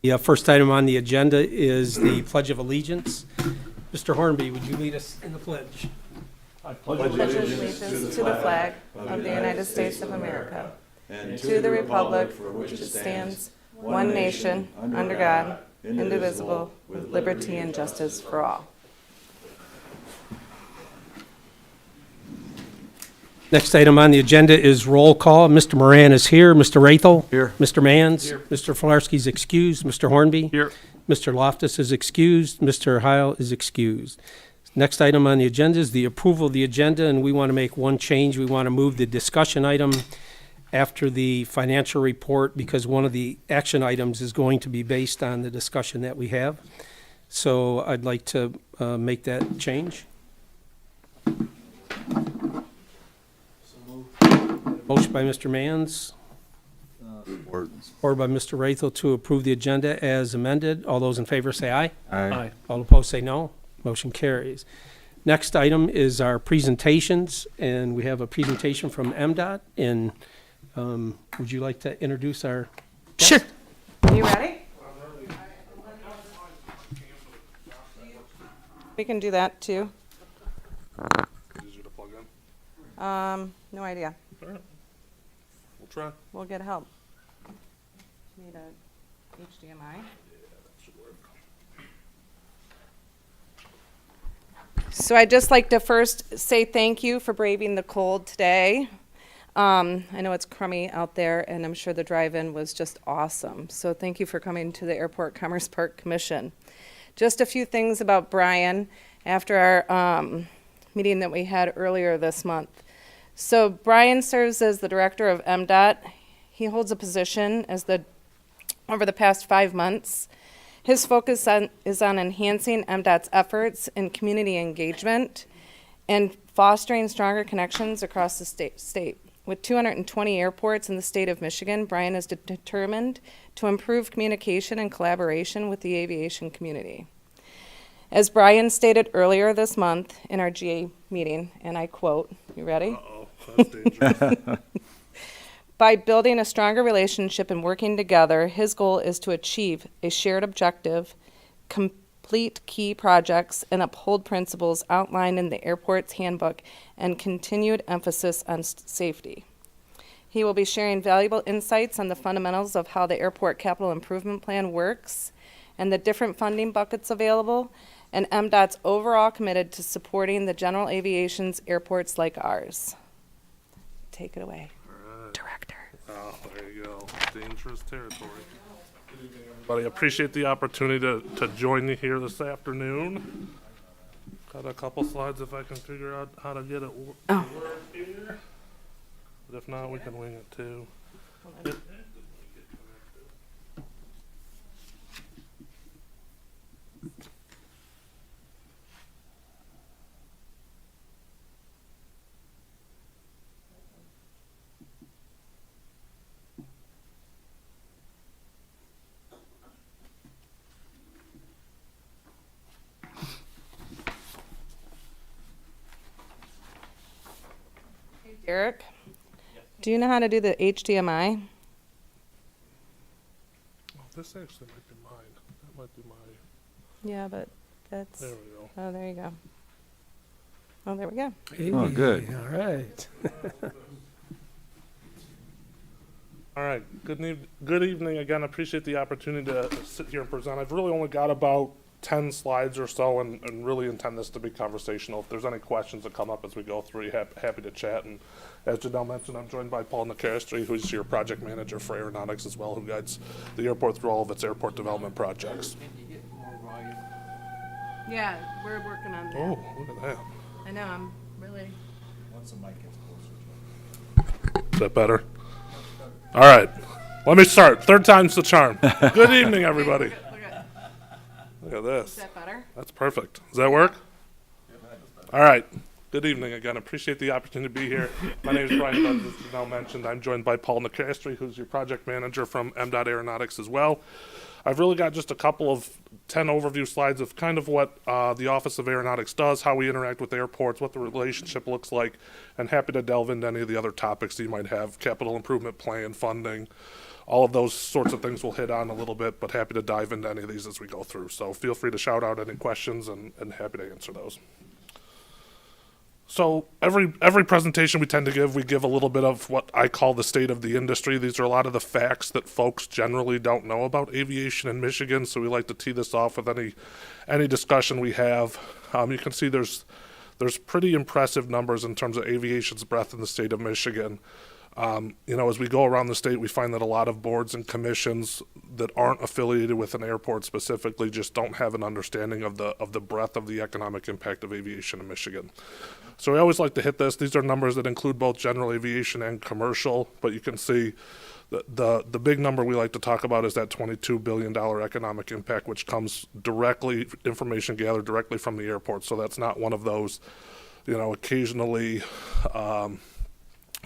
The first item on the agenda is the Pledge of Allegiance. Mr. Hornby, would you lead us in the pledge? I pledge allegiance to the flag of the United States of America and to the republic for which it stands, one nation, under God, indivisible, with liberty and justice for all. Next item on the agenda is roll call. Mr. Moran is here. Mr. Rathel? Here. Mr. Mans? Here. Mr. Filarski's excused. Mr. Hornby? Here. Mr. Loftus is excused. Mr. Heil is excused. Next item on the agenda is the approval of the agenda, and we want to make one change. We want to move the discussion item after the financial report because one of the action items is going to be based on the discussion that we have. So I'd like to make that change. Motion by Mr. Mans, or by Mr. Rathel to approve the agenda as amended. All those in favor say aye. Aye. All opposed say no. Motion carries. Next item is our presentations, and we have a presentation from MDOT. And would you like to introduce our guest? Sure. You ready? We can do that too. Easier to plug in. No idea. All right. We'll try. We'll get help. Need a HDMI. So I'd just like to first say thank you for braving the cold today. I know it's crummy out there, and I'm sure the drive-in was just awesome. So thank you for coming to the Airport Commerce Park Commission. Just a few things about Brian after our meeting that we had earlier this month. So Brian serves as the director of MDOT. He holds a position as over the past 5 months. His focus is on enhancing MDOT's efforts in community engagement and fostering stronger connections across the state. With 220 airports in the state of Michigan, Brian is determined to improve communication and collaboration with the aviation community. As Brian stated earlier this month in our GA meeting, and I quote, you ready? Uh-oh, that's dangerous. By building a stronger relationship and working together, his goal is to achieve a shared objective, complete key projects, and uphold principles outlined in the airport's handbook and continued emphasis on safety. He will be sharing valuable insights on the fundamentals of how the airport capital improvement plan works and the different funding buckets available, and MDOT's overall committed to supporting the general aviation's airports like ours. Take it away. Director. Oh, there you go. Dangerous territory. Good evening, everybody. I appreciate the opportunity to join you here this afternoon. Got a couple slides if I can figure out how to get it to work here. But if not, we can wing it too. Derek, do you know how to do the HDMI? Oh, this actually might be mine. That might be my. Yeah, but that's, There we go. oh, there you go. Oh, there we go. Oh, good. All right. All right. Good evening again. I appreciate the opportunity to sit here and present. I've really only got about 10 slides or so and really intend this to be conversational. If there's any questions that come up as we go through, happy to chat. And as Janelle mentioned, I'm joined by Paul Nicastri, who's your project manager for aeronautics as well, who guides the airport through all of its airport development projects. Yeah, we're working on that. Oh, look at that. I know, I'm really. Is that better? All right. Let me start. Third time's the charm. Good evening, everybody. Look at this. Is that better? That's perfect. Does that work? All right. Good evening again. Appreciate the opportunity to be here. My name is Brian Boggs, as Janelle mentioned. I'm joined by Paul Nicastri, who's your project manager from MDOT Aeronautics as well. I've really got just a couple of 10 overview slides of kind of what the Office of Aeronautics does, how we interact with airports, what the relationship looks like, and happy to delve into any of the other topics that you might have, capital improvement plan, funding, all of those sorts of things we'll hit on a little bit, but happy to dive into any of these as we go through. So feel free to shout out any questions and happy to answer those. So every presentation we tend to give, we give a little bit of what I call the state of the industry. These are a lot of the facts that folks generally don't know about aviation in Michigan, so we like to tee this off with any discussion we have. You can see there's pretty impressive numbers in terms of aviation's breadth in the state of Michigan. As we go around the state, we find that a lot of boards and commissions that aren't affiliated with an airport specifically just don't have an understanding of the breadth of the economic impact of aviation in Michigan. So we always like to hit this. These are numbers that include both general aviation and commercial, but you can see the big number we like to talk about is that $22 billion economic impact, which comes directly, information gathered directly from the airport. So that's not one of those, occasionally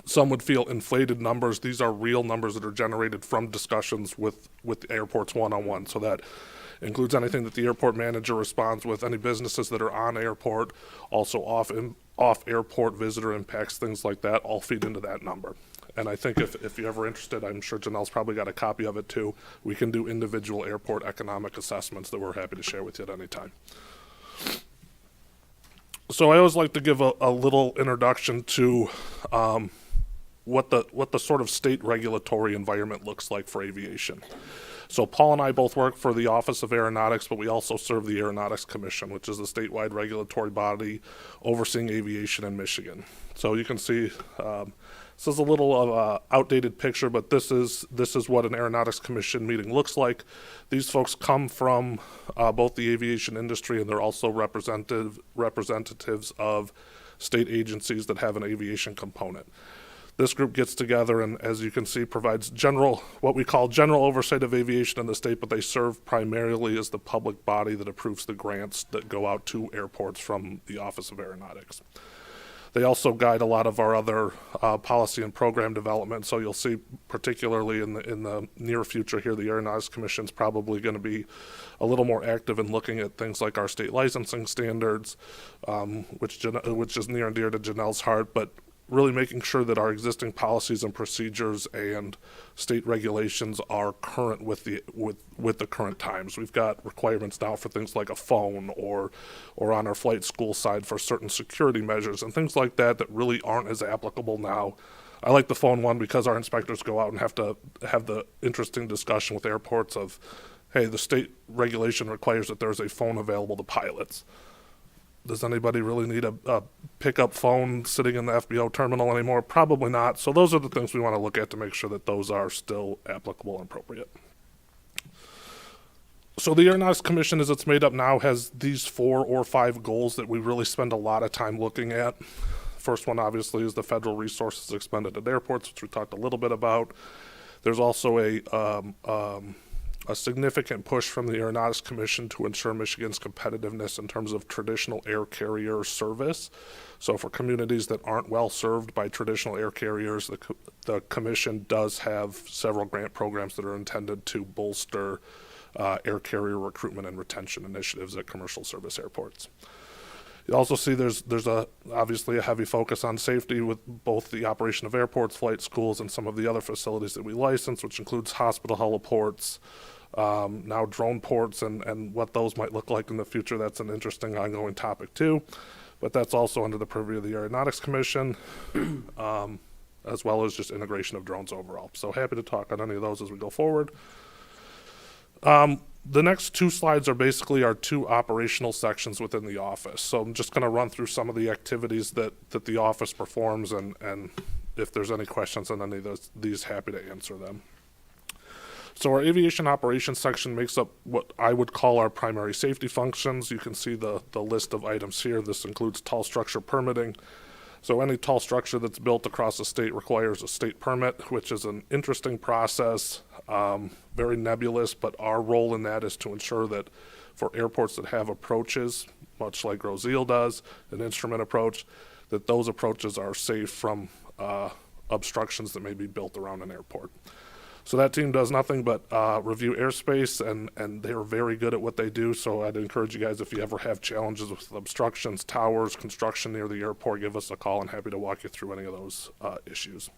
some would feel inflated numbers. These are real numbers that are generated from discussions with the airports one-on-one. So that includes anything that the airport manager responds with, any businesses that are on airport, also off airport visitor impacts, things like that, all feed into that number. And I think if you're ever interested, I'm sure Janelle's probably got a copy of it too. We can do individual airport economic assessments that we're happy to share with you at any time. So I always like to give a little introduction to what the sort of state regulatory environment looks like for aviation. So Paul and I both work for the Office of Aeronautics, but we also serve the Aeronautics Commission, which is a statewide regulatory body overseeing aviation in Michigan. So you can see this is a little of an outdated picture, but this is what an Aeronautics Commission meeting looks like. These folks come from both the aviation industry, and they're also representatives of state agencies that have an aviation component. This group gets together and, as you can see, provides what we call general oversight of aviation in the state, but they serve primarily as the public body that approves the grants that go out to airports from the Office of Aeronautics. They also guide a lot of our other policy and program development. So you'll see, particularly in the near future here, the Aeronautics Commission is probably going to be a little more active in looking at things like our state licensing standards, which is near and dear to Janelle's heart, but really making sure that our existing policies and procedures and state regulations are current with the current times. We've got requirements now for things like a phone or on our flight school side for certain security measures and things like that really aren't as applicable now. I like the phone one because our inspectors go out and have to have the interesting discussion with airports of, hey, the state regulation requires that there's a phone available to pilots. Does anybody really need a pickup phone sitting in the FBO terminal anymore? Probably not. So those are the things we want to look at to make sure that those are still applicable and appropriate. So the Aeronautics Commission, as it's made up now, has these 4 or 5 goals that we really spend a lot of time looking at. First one, obviously, is the federal resources expended at airports, which we talked a little bit about. There's also a significant push from the Aeronautics Commission to ensure Michigan's competitiveness in terms of traditional air carrier service. So for communities that aren't well served by traditional air carriers, the Commission does have several grant programs that are intended to bolster air carrier recruitment and retention initiatives at commercial service airports. You also see there's obviously a heavy focus on safety with both the operation of airports, flight schools, and some of the other facilities that we license, which includes hospital heliports, now drone ports, and what those might look like in the future. That's an interesting ongoing topic too, but that's also under the purview of the Aeronautics Commission, as well as just integration of drones overall. So happy to talk on any of those as we go forward. The next 2 slides are basically our 2 operational sections within the office. So I'm just going to run through some of the activities that the office performs, and if there's any questions on any of these, happy to answer them. So our aviation operations section makes up what I would call our primary safety functions. You can see the list of items here. This includes tall structure permitting. So any tall structure that's built across the state requires a state permit, which is an interesting process, very nebulous, but our role in that is to ensure that for airports that have approaches, much like Roselle does, an instrument approach, that those approaches are safe from obstructions that may be built around an airport. So that team does nothing but review airspace, and they're very good at what they do. So I'd encourage you guys, if you ever have challenges with obstructions, towers, construction near the airport, give us a call, and happy to walk you through any of those issues.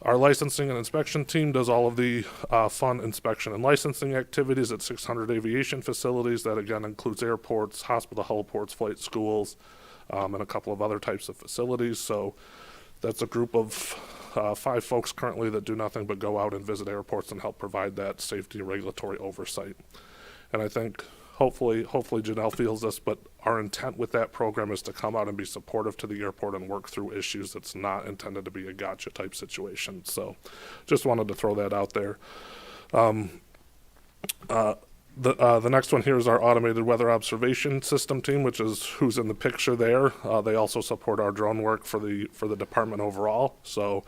Our licensing and inspection team does all of the fun inspection and licensing activities at 600 aviation facilities. That again includes airports, hospital heliports, flight schools, and a couple of other types of facilities. So that's a group of 5 folks currently that do nothing but go out and visit airports and help provide that safety and regulatory oversight. And I think hopefully Janelle feels this, but our intent with that program is to come out and be supportive to the airport and work through issues. That's not intended to be a gotcha type situation. So just wanted to throw that out there. The next one here is our automated weather observation system team, which is who's in the picture there. They also support our drone work for the department overall. So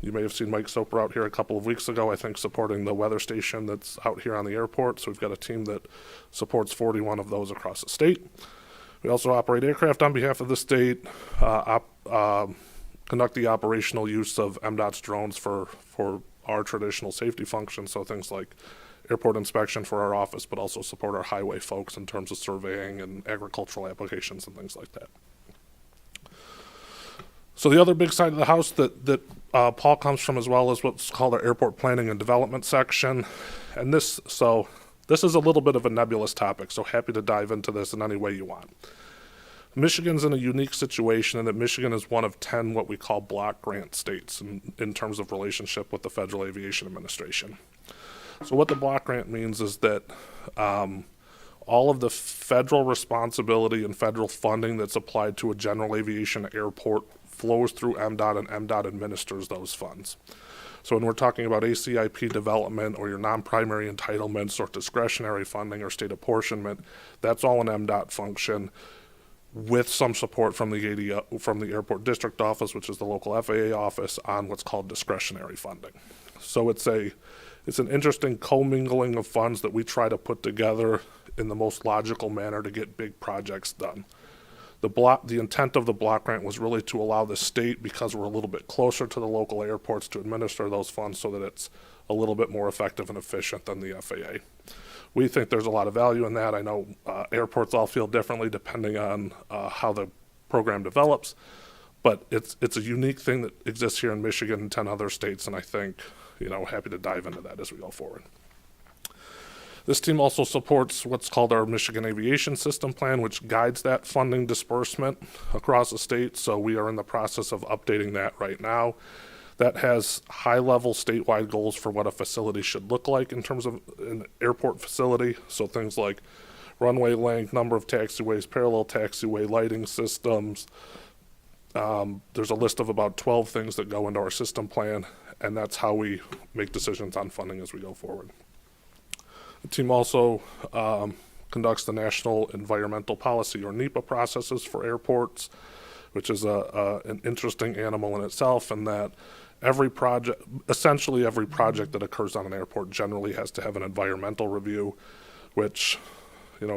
you may have seen Mike Soper out here a couple of weeks ago, I think, supporting the weather station that's out here on the airport. So we've got a team that supports 41 of those across the state. We also operate aircraft on behalf of the state, conduct the operational use of MDOT's drones for our traditional safety functions. So things like airport inspection for our office, but also support our highway folks in terms of surveying and agricultural applications and things like that. So the other big side of the house that Paul comes from as well is what's called our airport planning and development section. And this is a little bit of a nebulous topic, so happy to dive into this in any way you want. Michigan's in a unique situation in that Michigan is one of 10 what we call block grant states in terms of relationship with the Federal Aviation Administration. So what the block grant means is that all of the federal responsibility and federal funding that's applied to a general aviation airport flows through MDOT, and MDOT administers those funds. So when we're talking about ACIP development or your non-primary entitlements or discretionary funding or state apportionment, that's all an MDOT function with some support from the from the airport district office, which is the local FAA office, on what's called discretionary funding. So it's an interesting commingling of funds that we try to put together in the most logical manner to get big projects done. The intent of the block grant was really to allow the state, because we're a little bit closer to the local airports, to administer those funds so that it's a little bit more effective and efficient than the FAA. We think there's a lot of value in that. I know airports all feel differently depending on how the program develops, but it's a unique thing that exists here in Michigan and 10 other states, and I think, happy to dive into that as we go forward. This team also supports what's called our Michigan Aviation System Plan, which guides that funding disbursement across the state. So we are in the process of updating that right now. That has high-level statewide goals for what a facility should look like in terms of an airport facility. So things like runway length, number of taxiways, parallel taxiway, lighting systems. There's a list of about 12 things that go into our system plan, and that's how we make decisions on funding as we go forward. The team also conducts the National Environmental Policy, or NEPA, processes for airports, which is an interesting animal in itself, in that essentially every project that occurs on an airport generally has to have an environmental review, which,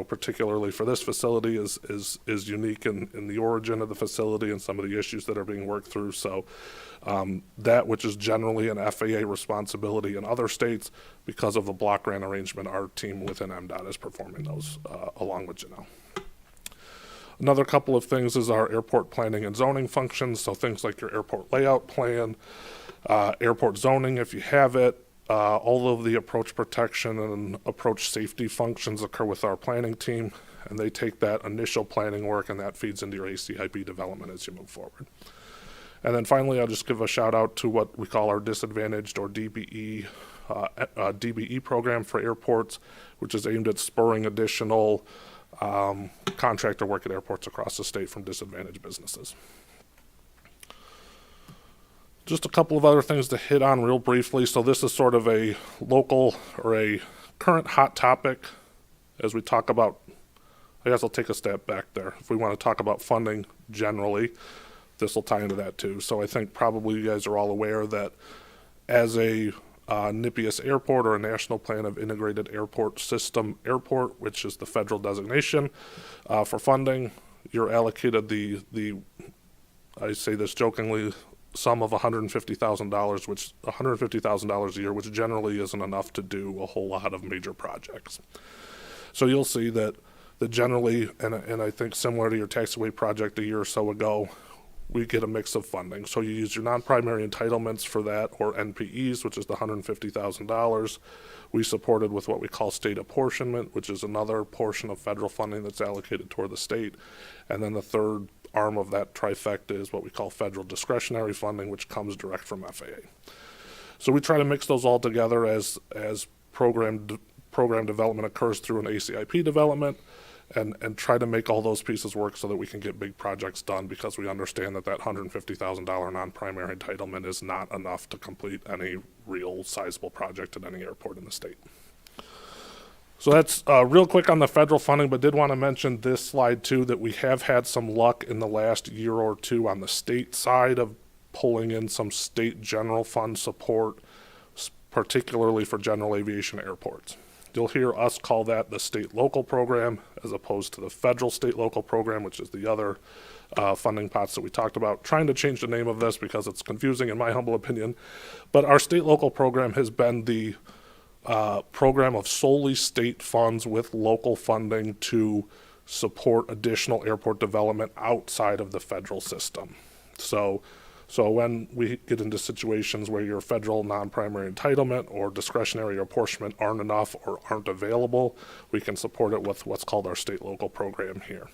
particularly for this facility is unique in the origin of the facility and some of the issues that are being worked through. So that which is generally an FAA responsibility in other states, because of the block grant arrangement, our team within MDOT is performing those along with Janelle. Another couple of things is our airport planning and zoning functions. So things like your airport layout plan, airport zoning if you have it. All of the approach protection and approach safety functions occur with our planning team, and they take that initial planning work and that feeds into your ACIP development as you move forward. And then finally, I'll just give a shout out to what we call our disadvantaged, or DBE, DBE program for airports, which is aimed at spurring additional contractor work at airports across the state from disadvantaged businesses. Just a couple of other things to hit on real briefly. So this is sort of a local or a current hot topic as we talk about, I guess I'll take a step back there. If we want to talk about funding generally, this will tie into that too. So I think probably you guys are all aware that as a NIPIAS airport, or a National Plan of Integrated Airport System airport, which is the federal designation for funding, you're allocated the I say this jokingly, sum of $150,000, which $150,000 a year, which generally isn't enough to do a whole lot of major projects. So you'll see that generally, and I think similar to your taxiway project a year or so ago, we get a mix of funding. So you use your non-primary entitlements for that, or NPEs, which is the $150,000. We supported with what we call state apportionment, which is another portion of federal funding that's allocated toward the state. And then the third arm of that trifecta is what we call federal discretionary funding, which comes direct from FAA. So we try to mix those all together as program development occurs through an ACIP development, and try to make all those pieces work so that we can get big projects done, because we understand that that $150,000 non-primary entitlement is not enough to complete any real sizable project at any airport in the state. So that's real quick on the federal funding, but did want to mention this slide too, that we have had some luck in the last year or two on the state side of pulling in some state general fund support, particularly for general aviation airports. You'll hear us call that the state-local program, as opposed to the federal state-local program, which is the other funding pots that we talked about. Trying to change the name of this because it's confusing in my humble opinion. But our state-local program has been the program of solely state funds with local funding to support additional airport development outside of the federal system. So when we get into situations where your federal non-primary entitlement or discretionary apportionment aren't enough or aren't available, we can support it with what's called our state-local program here.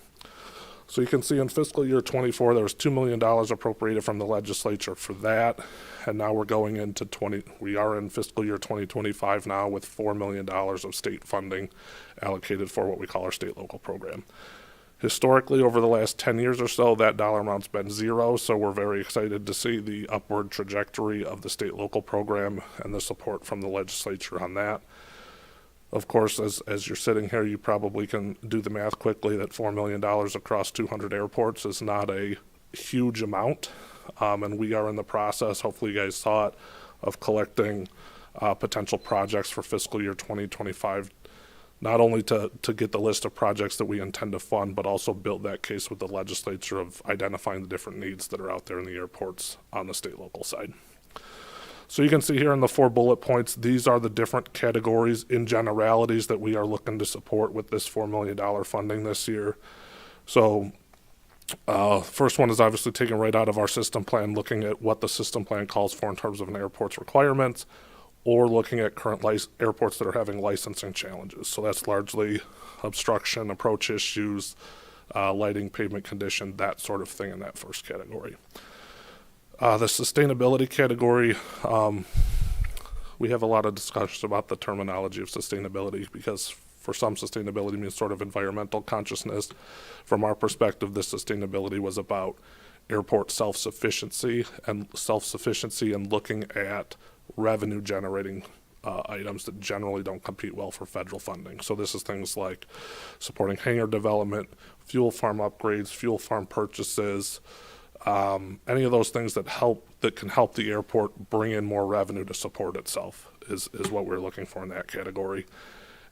So you can see in fiscal year 24, there was $2 million appropriated from the legislature for that. And now we're going into we are in fiscal year 2025 now with $4 million of state funding allocated for what we call our state-local program. Historically, over the last 10 years or so, that dollar amount's been zero, so we're very excited to see the upward trajectory of the state-local program and the support from the legislature on that. Of course, as you're sitting here, you probably can do the math quickly that $4 million across 200 airports is not a huge amount, and we are in the process, hopefully you guys saw it, of collecting potential projects for fiscal year 2025, not only to get the list of projects that we intend to fund, but also build that case with the legislature of identifying the different needs that are out there in the airports on the state-local side. So you can see here in the 4 bullet points, these are the different categories in generalities that we are looking to support with this $4 million funding this year. So first one is obviously taken right out of our system plan, looking at what the system plan calls for in terms of an airport's requirements, or looking at current airports that are having licensing challenges. So that's largely obstruction, approach issues, lighting, pavement condition, that sort of thing in that first category. The sustainability category, we have a lot of discussions about the terminology of sustainability, because for some, sustainability means sort of environmental consciousness. From our perspective, this sustainability was about airport self-sufficiency and looking at revenue generating items that generally don't compete well for federal funding. So this is things like supporting hangar development, fuel farm upgrades, fuel farm purchases, any of those things that can help the airport bring in more revenue to support itself is what we're looking for in that category.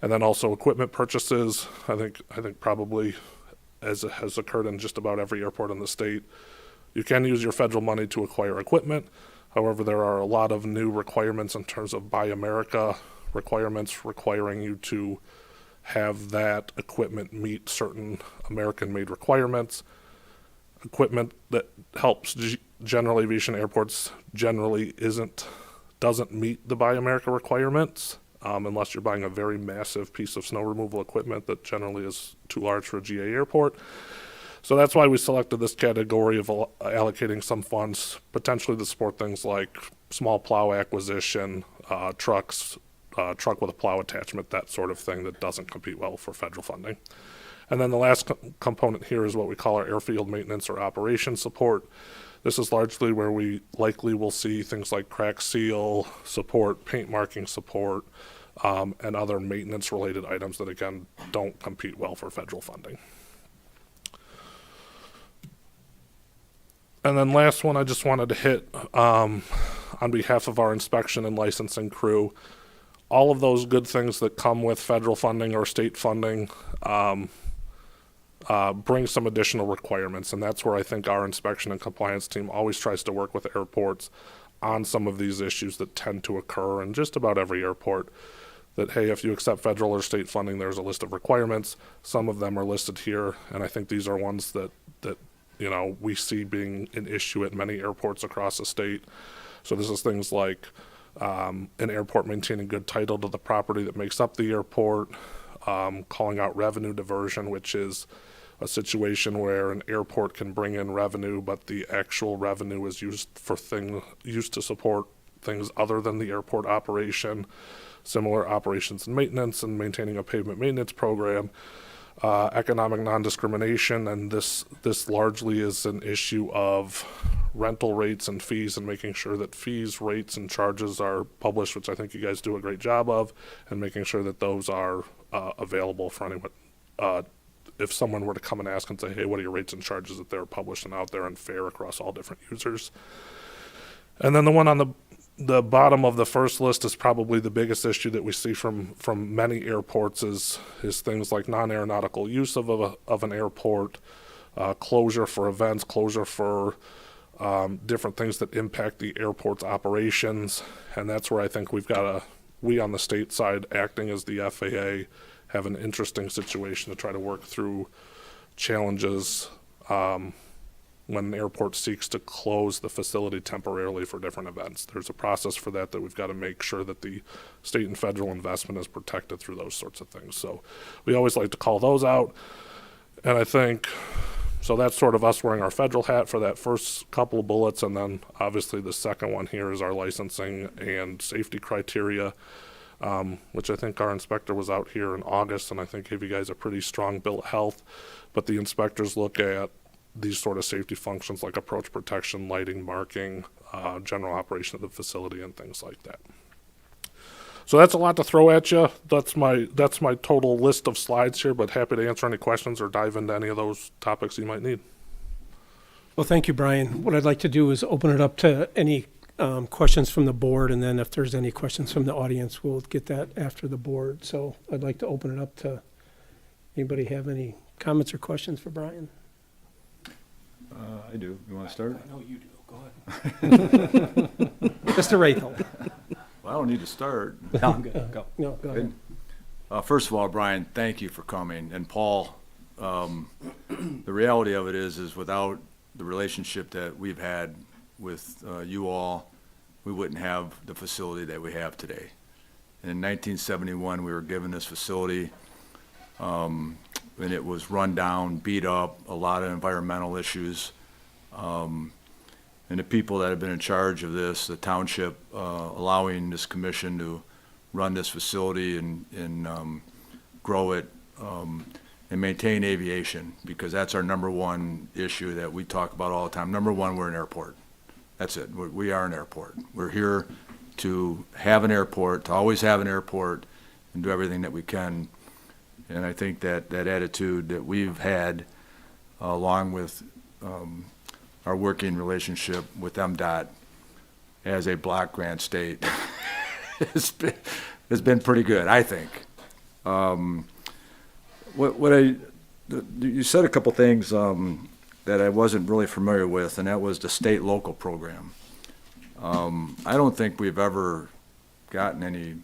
And then also equipment purchases. I think probably, as it has occurred in just about every airport in the state, you can use your federal money to acquire equipment. However, there are a lot of new requirements in terms of Buy America requirements requiring you to have that equipment meet certain American-made requirements. Equipment that helps general aviation airports generally doesn't meet the Buy America requirements unless you're buying a very massive piece of snow removal equipment that generally is too large for a GA airport. So that's why we selected this category of allocating some funds potentially to support things like small plow acquisition, trucks, truck with a plow attachment, that sort of thing that doesn't compete well for federal funding. And then the last component here is what we call our airfield maintenance or operation support. This is largely where we likely will see things like crack seal support, paint marking support, and other maintenance related items that again don't compete well for federal funding. And then last one I just wanted to hit on behalf of our inspection and licensing crew. All of those good things that come with federal funding or state funding bring some additional requirements, and that's where I think our inspection and compliance team always tries to work with airports on some of these issues that tend to occur in just about every airport. That, hey, if you accept federal or state funding, there's a list of requirements. Some of them are listed here, and I think these are ones that we see being an issue at many airports across the state. So this is things like an airport maintaining good title to the property that makes up the airport, calling out revenue diversion, which is a situation where an airport can bring in revenue, but the actual revenue is used to support things other than the airport operation, similar operations and maintenance, and maintaining a pavement maintenance program, economic non-discrimination, and this largely is an issue of rental rates and fees, and making sure that fees, rates, and charges are published, which I think you guys do a great job of, and making sure that those are available for anyone. If someone were to come and ask and say, hey, what are your rates and charges, that they're published and out there and fair across all different users. And then the one on the bottom of the first list is probably the biggest issue that we see from many airports is things like non-aeronautical use of an airport, closure for events, closure for different things that impact the airport's operations. And that's where I think we on the state side, acting as the FAA, have an interesting situation to try to work through challenges when an airport seeks to close the facility temporarily for different events. There's a process for that we've got to make sure that the state and federal investment is protected through those sorts of things. So we always like to call those out. And I think, so that's sort of us wearing our federal hat for that first couple of bullets. And then obviously the second one here is our licensing and safety criteria, which I think our inspector was out here in August, and I think gave you guys a pretty strong bill of health. But the inspectors look at these sort of safety functions like approach protection, lighting, marking, general operation of the facility, and things like that. So that's a lot to throw at you. That's my total list of slides here, but happy to answer any questions or dive into any of those topics you might need. Well, thank you, Brian. What I'd like to do is open it up to any questions from the board, and then if there's any questions from the audience, we'll get that after the board. So I'd like to open it up to anybody have any comments or questions for Brian? I do. You want to start? I know you do. Go ahead. Mr. Rathel. Well, I don't need to start. No, I'm good. Go. No, go ahead. First of all, Brian, thank you for coming. And Paul, the reality of it is without the relationship that we've had with you all, we wouldn't have the facility that we have today. And in 1971, we were given this facility, and it was run down, beat up, a lot of environmental issues. And the people that have been in charge of this, the township, allowing this commission to run this facility and grow it and maintain aviation, because that's our number one issue that we talk about all the time. Number one, we're an airport. That's it. We are an airport. We're here to have an airport, to always have an airport, and do everything that we can. And I think that attitude that we've had, along with our working relationship with MDOT as a block grant state, has been pretty good, I think. You said a couple things that I wasn't really familiar with, and that was the state-local program. I don't think we've ever gotten any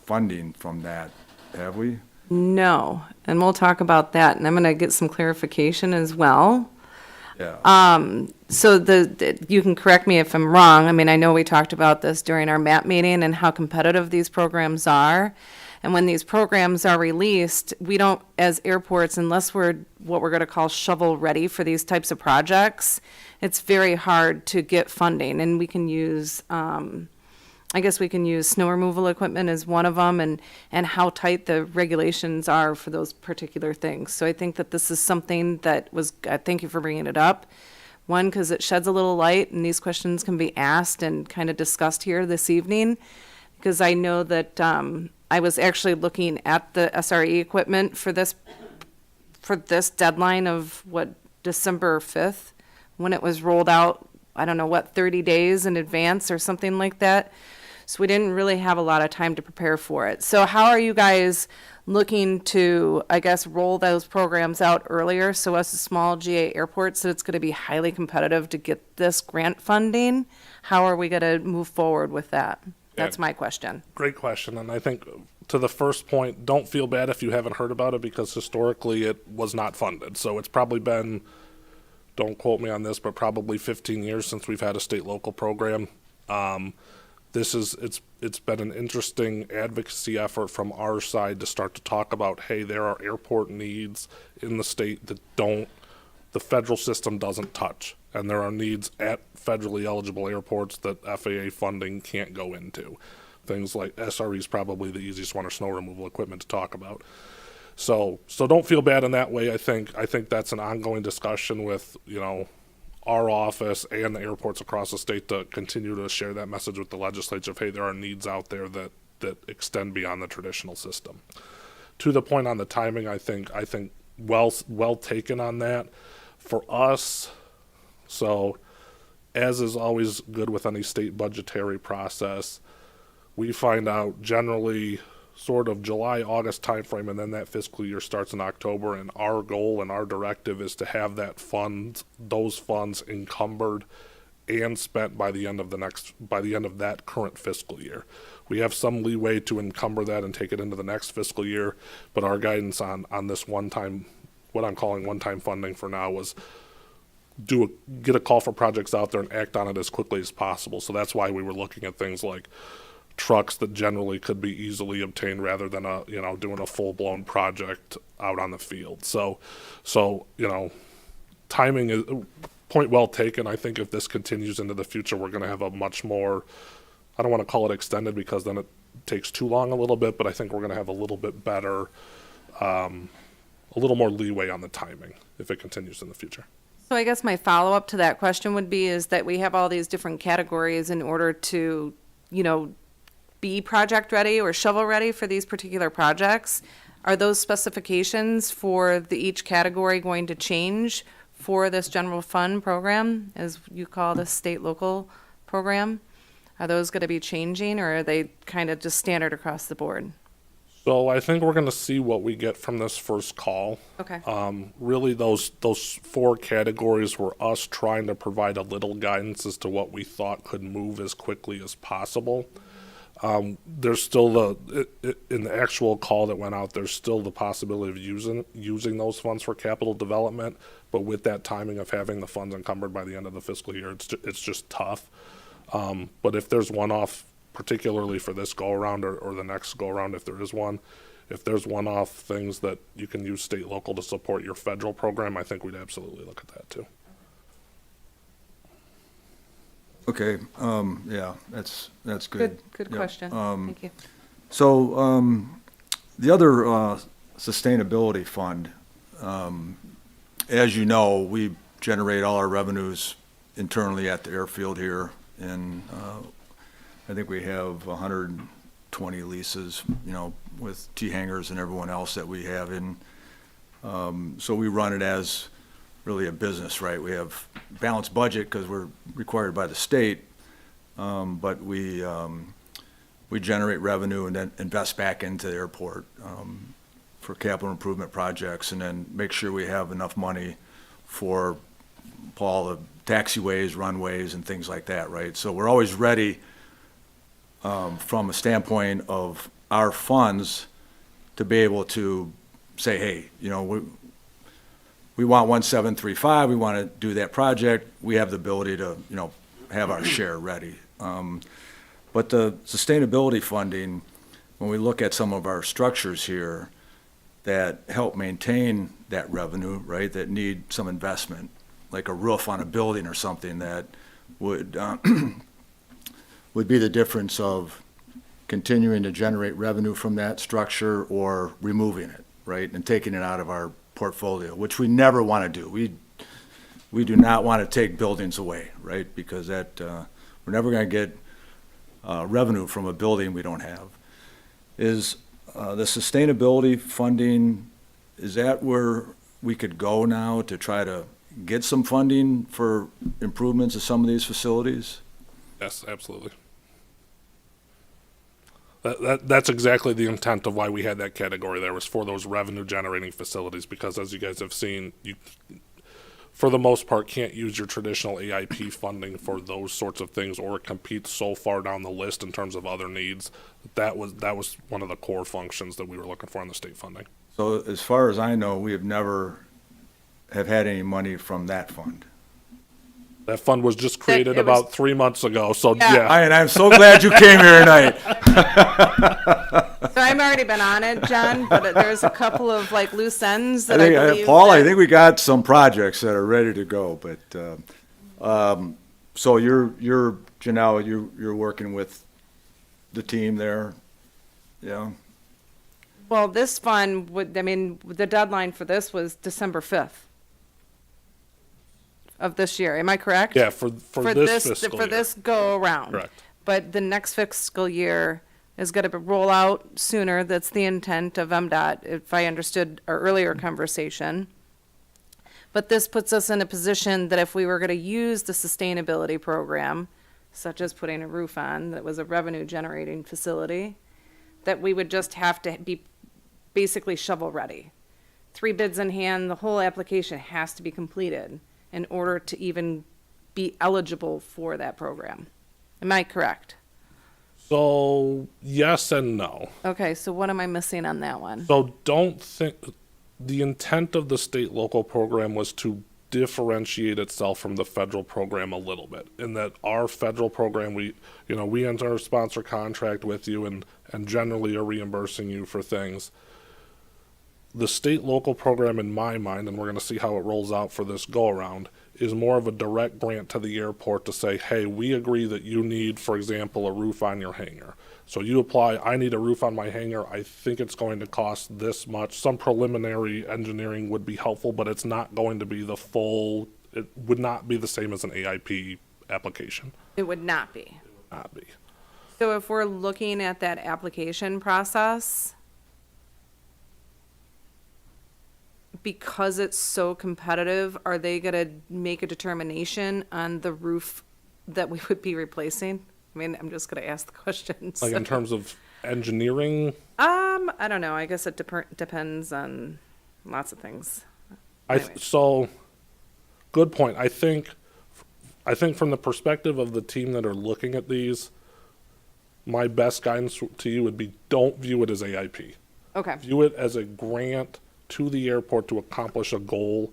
funding from that, have we? No, and we'll talk about that, and I'm going to get some clarification as well. Yeah. So you can correct me if I'm wrong. I mean, I know we talked about this during our MAP meeting and how competitive these programs are. And when these programs are released, we don't, as airports, unless we're what we're going to call shovel ready for these types of projects, it's very hard to get funding. And we can use, I guess we can use snow removal equipment as one of them, and how tight the regulations are for those particular things. So I think that this is something that was, thank you for bringing it up. One, because it sheds a little light, and these questions can be asked and kind of discussed here this evening, because I know that I was actually looking at the SRE equipment for this deadline of December 5th, when it was rolled out, I don't know 30 days in advance or something like that. So we didn't really have a lot of time to prepare for it. So how are you guys looking to, I guess, roll those programs out earlier, so us as small GA airports, that it's going to be highly competitive to get this grant funding? How are we going to move forward with that? That's my question. Great question. And I think to the first point, don't feel bad if you haven't heard about it, because historically it was not funded. So it's probably been don't quote me on this, but probably 15 years since we've had a state-local program. It's been an interesting advocacy effort from our side to start to talk about, hey, there are airport needs in the state that the federal system doesn't touch. And there are needs at federally eligible airports that FAA funding can't go into. Things like SRE is probably the easiest one, or snow removal equipment to talk about. So don't feel bad in that way. I think that's an ongoing discussion with, our office and the airports across the state to continue to share that message with the legislature of, hey, there are needs out there that extend beyond the traditional system. To the point on the timing, I think well taken on that. For us, so as is always good with any state budgetary process, we find out generally sort of July, August timeframe, and then that fiscal year starts in October, and our goal and our directive is to have those funds encumbered and spent by the end of that current fiscal year. We have some leeway to encumber that and take it into the next fiscal year, but our guidance on this one-time, what I'm calling one-time funding for now, was get a call for projects out there and act on it as quickly as possible. So that's why we were looking at things like trucks that generally could be easily obtained rather than doing a full-blown project out on the field. So timing is point well taken. I think if this continues into the future, we're going to have a much more, I don't want to call it extended because then it takes too long a little bit, but I think we're going to have a little bit better, a little more leeway on the timing if it continues in the future. So I guess my follow-up to that question would be is that we have all these different categories in order to, be project ready or shovel ready for these particular projects. Are those specifications for each category going to change for this general fund program, as you call the state local program? Are those going to be changing, or are they kind of just standard across the board? So I think we're going to see what we get from this first call. Okay. Really, those 4 categories were us trying to provide a little guidance as to what we thought could move as quickly as possible. There's still in the actual call that went out, there's still the possibility of using those funds for capital development, but with that timing of having the funds encumbered by the end of the fiscal year, it's just tough. But if there's one-off, particularly for this go-around or the next go-around, if there is one, if there's one-off things that you can use state local to support your federal program, I think we'd absolutely look at that too. Okay, yeah, that's good. Good Yeah. question. Thank you. So, the other sustainability fund, as you know, we generate all our revenues internally at the airfield here, and I think we have 120 leases, with T-hangers and everyone else that we have in. So we run it as really a business, right? We have balanced budget because we're required by the state, but we generate revenue and then invest back into the airport for capital improvement projects, and then make sure we have enough money for, Paul, the taxiways, runways, and things like that, right? So we're always ready from a standpoint of our funds to be able to say, hey, we want 1735, we want to do that project, we have the ability to, have our share ready. But the sustainability funding, when we look at some of our structures here that help maintain that revenue, right, that need some investment, like a roof on a building or something that would be the difference of continuing to generate revenue from that structure or removing it, right, and taking it out of our portfolio, which we never want to do. We do not want to take buildings away, right? Because we're never going to get revenue from a building we don't have. Is the sustainability funding, is that where we could go now to try to get some funding for improvements of some of these facilities? Yes, absolutely. That's exactly the intent of why we had that category there, was for those revenue generating facilities, because as you guys have seen, you for the most part can't use your traditional AIP funding for those sorts of things, or it competes so far down the list in terms of other needs. That was one of the core functions that we were looking for in the state funding. So as far as I know, we have never have had any money from that fund. That fund was just created it was- about 3 months ago, so Yeah. yeah. And I'm so glad you came here tonight. So I've already been on it, John, but there's a couple of like loose ends I that I think, believe. Paul, I that- think we got some projects that are ready to go, but, so you're, Janelle, you're working with the team there, yeah? Well, this fund would, I mean, the deadline for this was December 5th of this year. Am I correct? Yeah, for this fiscal For year. this go around. Correct. But the next fiscal year is going to roll out sooner. That's the intent of MDOT, if I understood our earlier conversation. But this puts us in a position that if we were going to use the sustainability program, such as putting a roof on, that was a revenue generating facility, that we would just have to be basically shovel ready. 3 bids in hand, the whole application has to be completed in order to even be eligible for that program. Am I correct? So yes and no. Okay, so what am I missing on that one? So don't think, the intent of the state local program was to differentiate itself from the federal program a little bit. In that our federal program, we enter a sponsor contract with you and generally are reimbursing you for things. The state local program, in my mind, and we're going to see how it rolls out for this go around, is more of a direct grant to the airport to say, hey, we agree that you need, for example, a roof on your hangar. So you apply, I need a roof on my hangar. I think it's going to cost this much. Some preliminary engineering would be helpful, but it's not going to be the full, it would not be the same as an AIP application. It would not be. Not be. So if we're looking at that application process, because it's so competitive, are they gonna make a determination on the roof that we would be replacing? I mean, I'm just gonna ask the questions. Like in terms of engineering, I don't know. I guess it depends on lots of things. Anyways. so good point. I think from the perspective of the team that are looking at these, my best guidance to you would be don't view it as AIP. Okay. View it as a grant to the airport to accomplish a goal,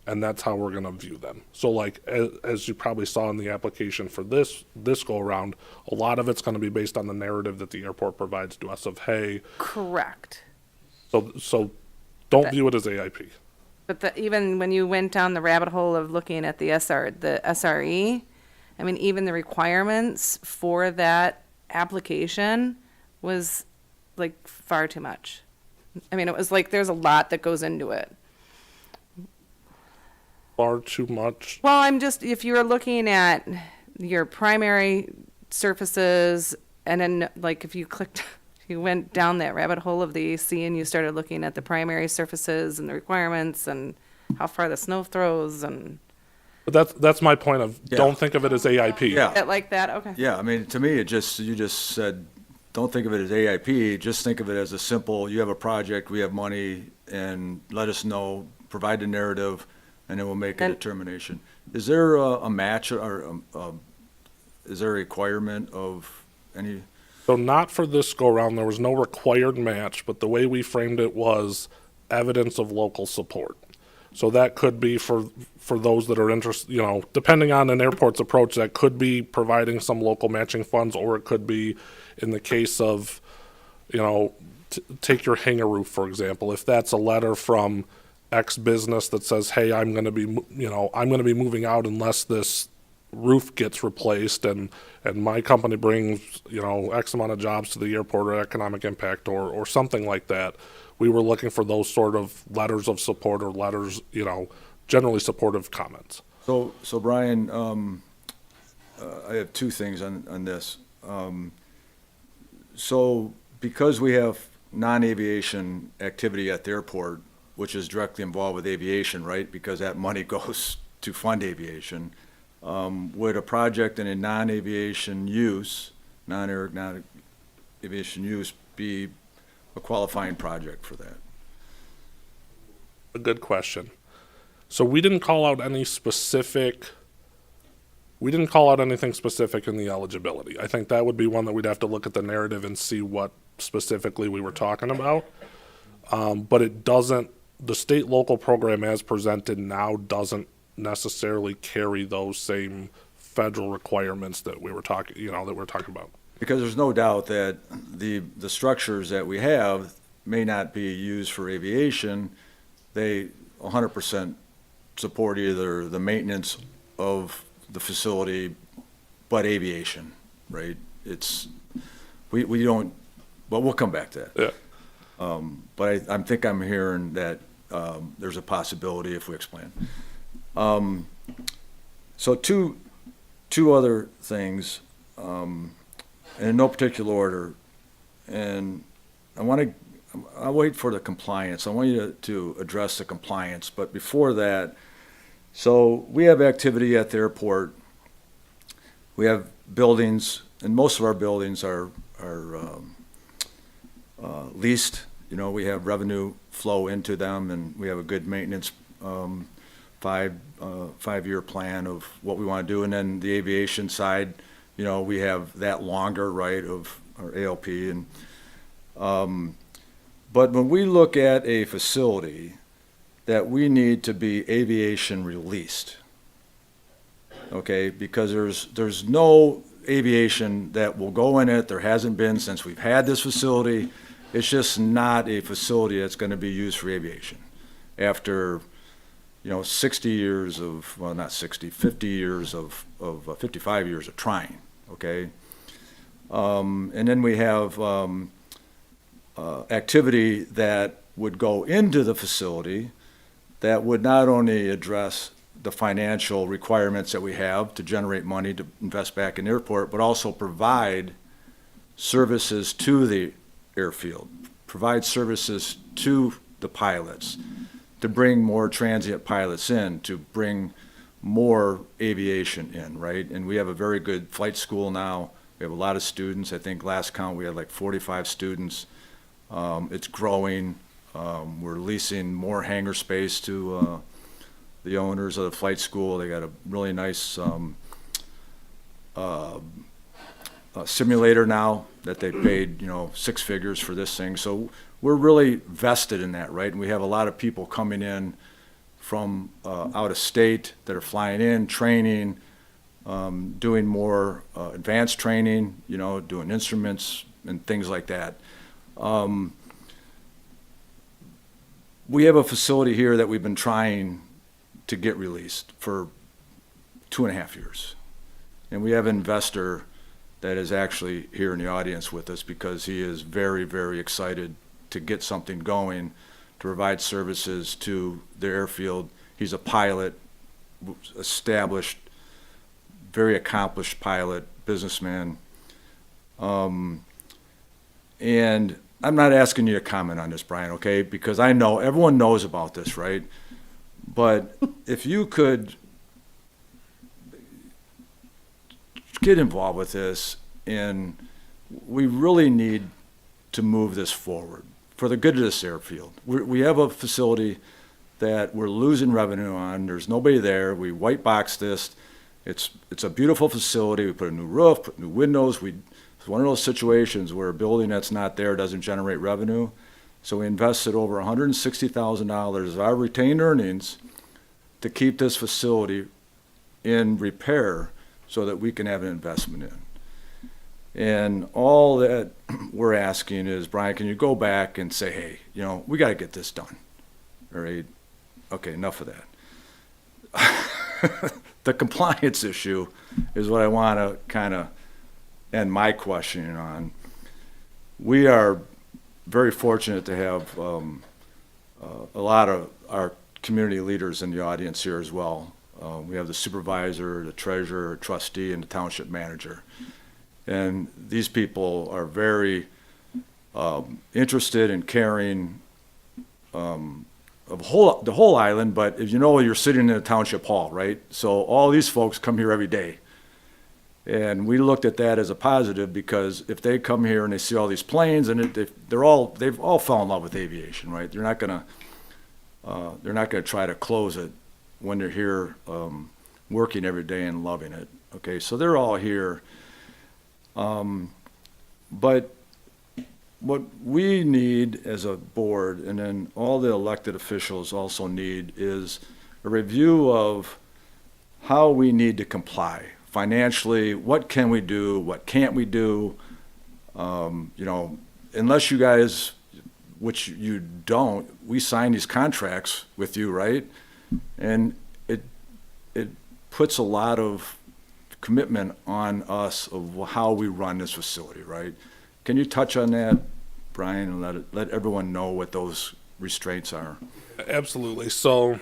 and that's how we're going to view them. So like, as you probably saw in the application for this go around, a lot of it's going to be based on the narrative that the airport provides to us of, hey, Correct. so don't That- view it as AIP. But even when you went down the rabbit hole of looking at the SRE, I mean, even the requirements for that application was like far too much. I mean, it was like, there's a lot that goes into it. Far too much. Well, if you were looking at your primary surfaces, and then like if you you went down that rabbit hole of the AC and you started looking at the primary surfaces and the requirements and how far the snow throws and But that's my point of Yeah. don't think of it as AIP. Yeah. it like that, okay. Yeah, I mean, to me, you just said, don't think of it as AIP, just think of it as a simple, you have a project, we have money, and let us know, provide the narrative, and then we'll make a And- determination. Is there a match or is there a requirement of any? So not for this go around, there was no required match, but the way we framed it was evidence of local support. So that could be for those that are interested, depending on an airport's approach, that could be providing some local matching funds, or it could be in the case of, take your hangar roof, for example. If that's a letter from X business that says, hey, I'm going to be moving out unless this roof gets replaced, and my company brings, X amount of jobs to the airport or economic impact or something like that. We were looking for those sort of letters of support or letters, generally supportive comments. So Brian, I have two things on this. So because we have non-aviation activity at the airport, which is directly involved with aviation, right? Because that money goes to fund aviation. Would a project in a non-aviation use be a qualifying project for that? A good question. So we didn't call out anything specific in the eligibility. I think that would be one that we'd have to look at the narrative and see what specifically we were talking about. But it doesn't the state local program as presented now doesn't necessarily carry those same federal requirements that we were talking, that we're talking about. Because there's no doubt that the structures that we have may not be used for aviation. They 100% support either the maintenance of the facility, but aviation, right? We don't, but we'll come back to that. Yeah. But I think I'm hearing that there's a possibility if we explain. So two other things, in no particular order, and I'll wait for the compliance. I want you to address the compliance, but before that, so we have activity at the airport. We have buildings, and most of our buildings are leased. We have revenue flow into them, and we have a good maintenance 5-year plan of what we want to do. And then the aviation side, we have that longer, right, of our ALP. And but when we look at a facility that we need to be aviation released, okay, because there's no aviation that will go in it. There hasn't been since we've had this facility. It's just not a facility that's going to be used for aviation after 60 years of, well, not 60, 50 years of 55 years of trying, okay? And then we have activity that would go into the facility that would not only address the financial requirements that we have to generate money to invest back in the airport, but also provide services to the airfield, provide services to the pilots, to bring more transient pilots in, to bring more aviation in, right? And we have a very good flight school now. We have a lot of students. I think last count we had like 45 students. It's growing. We're leasing more hangar space to the owners of the flight school. They got a really nice simulator now that they paid 6 figures for this thing. So we're really vested in that, right? And we have a lot of people coming in from out of state that are flying in, training, doing more advanced training, doing instruments and things like that. We have a facility here that we've been trying to get released for 2.5 years. And we have an investor that is actually here in the audience with us because he is very, very excited to get something going to provide services to the airfield. He's a pilot, established, very accomplished pilot, businessman. And I'm not asking you to comment on this, Brian, okay? Because I know everyone knows about this, right? But if you could get involved with this, and we really need to move this forward for the good of this airfield. We have a facility that we're losing revenue on. There's nobody there. We white box this. It's a beautiful facility. We put a new roof, put new windows. It's one of those situations where a building that's not there doesn't generate revenue. So we invested over $160,000 of our retained earnings to keep this facility in repair so that we can have an investment in. And all that we're asking is, Brian, can you go back and say, hey, we got to get this done. All right? Okay, enough of that. The compliance issue is what I want to kind of end my questioning on. We are very fortunate to have a lot of our community leaders in the audience here as well. We have the supervisor, the treasurer, trustee, and the township manager. And these people are very interested and caring of the whole island, but as you're sitting in a township hall, right? So all these folks come here every day. And we looked at that as a positive because if they come here and they see all these planes and they've all fallen in love with aviation, right? They're not gonna try to close it when they're here working every day and loving it. Okay, so they're all here. But what we need as a board, and then all the elected officials also need, is a review of how we need to comply financially. What can we do? What can't we do? You know, unless you guys, which you don't, we sign these contracts with you, right? And it puts a lot of commitment on us of how we run this facility, right? Can you touch on that, Brian, and let everyone know what those restraints are? Absolutely. So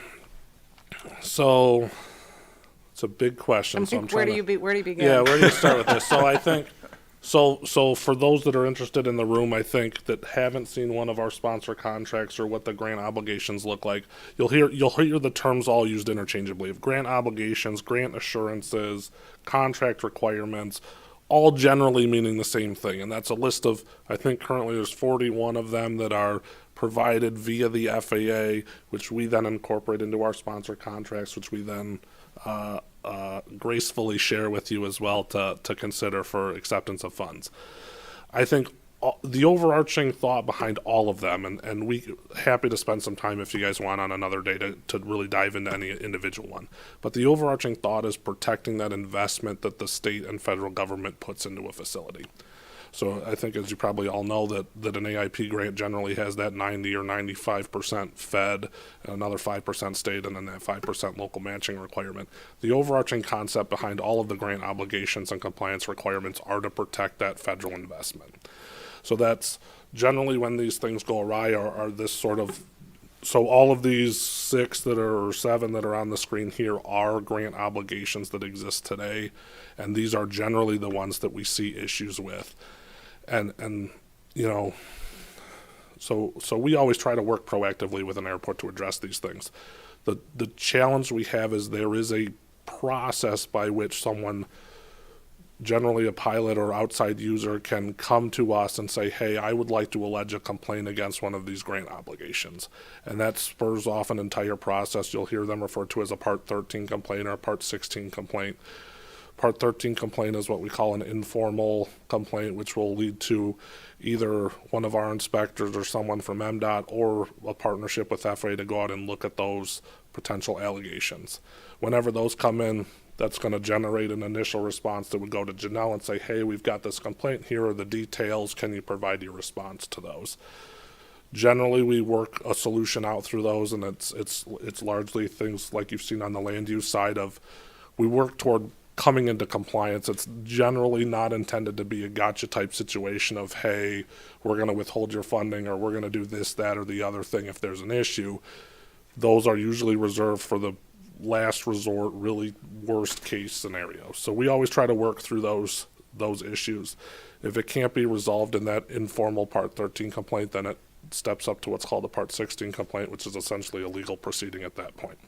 it's a big question. So I'm Where trying do you begin? Yeah, where do you start with this? So I think, so for those that are interested in the room, I think that haven't seen one of our sponsor contracts or what the grant obligations look like, you'll hear the terms all used interchangeably of grant obligations, grant assurances, contract requirements, all generally meaning the same thing. And that's a list of, I think currently there's 41 of them that are provided via the FAA, which we then incorporate into our sponsor contracts, which we then gracefully share with you as well to consider for acceptance of funds. I think the overarching thought behind all of them, and we happy to spend some time if you guys want on another day to really dive into any individual one. But the overarching thought is protecting that investment that the state and federal government puts into a facility. So I think, as you probably all know, that an AIP grant generally has that 90 or 95% Fed, and another 5% state, and then that 5% local matching requirement. The overarching concept behind all of the grant obligations and compliance requirements are to protect that federal investment. So that's generally when these things go awry are this sort of, so all of these 6 that are, or 7 that are on the screen here are grant obligations that exist today, and these are generally the ones that we see issues with. And you know, so we always try to work proactively with an airport to address these things. The challenge we have is there is a process by which someone, generally a pilot or outside user, can come to us and say, hey, I would like to allege a complaint against one of these grant obligations. And that spurs off an entire process. You'll hear them referred to as a Part 13 complaint or a Part 16 complaint. Part 13 complaint is what we call an informal complaint, which will lead to either one of our inspectors or someone from MDOT or a partnership with FAA to go out and look at those potential allegations. Whenever those come in, that's going to generate an initial response that would go to Janelle and say, hey, we've got this complaint, here are the details, can you provide your response to those? Generally, we work a solution out through those, and it's largely things like you've seen on the land use side of, we work toward coming into compliance. It's generally not intended to be a gotcha type situation of, hey, we're going to withhold your funding, or we're going to do this, that, or the other thing if there's an issue. Those are usually reserved for the last resort, really worst case scenario. So we always try to work through those issues. If it can't be resolved in that informal Part 13 complaint, then it steps up to what's called a Part 16 complaint, which is essentially a legal proceeding at that point.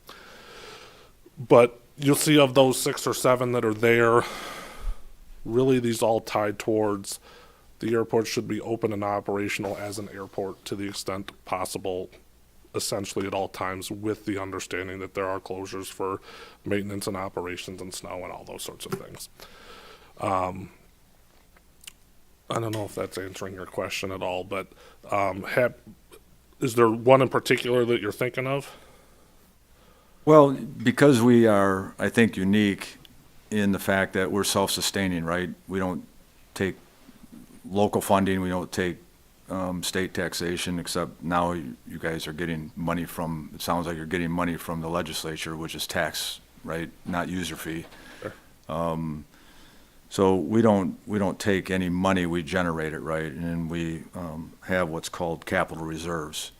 But you'll see of those 6 or 7 that are there, really these all tied towards the airport should be open and operational as an airport to the extent possible, essentially at all times, with the understanding that there are closures for maintenance and operations and snow and all those sorts of things. I don't know if that's answering your question at all, but is there one in particular that you're thinking of? Well, because we are, I think, unique in the fact that we're self-sustaining, right? We don't take local funding, we don't take state taxation, except now you guys are getting money from, it sounds like you're getting money from the legislature, which is tax, right? Not user fee. Sure. So we don't take any money, we generate it, right? And we have what's called capital reserves.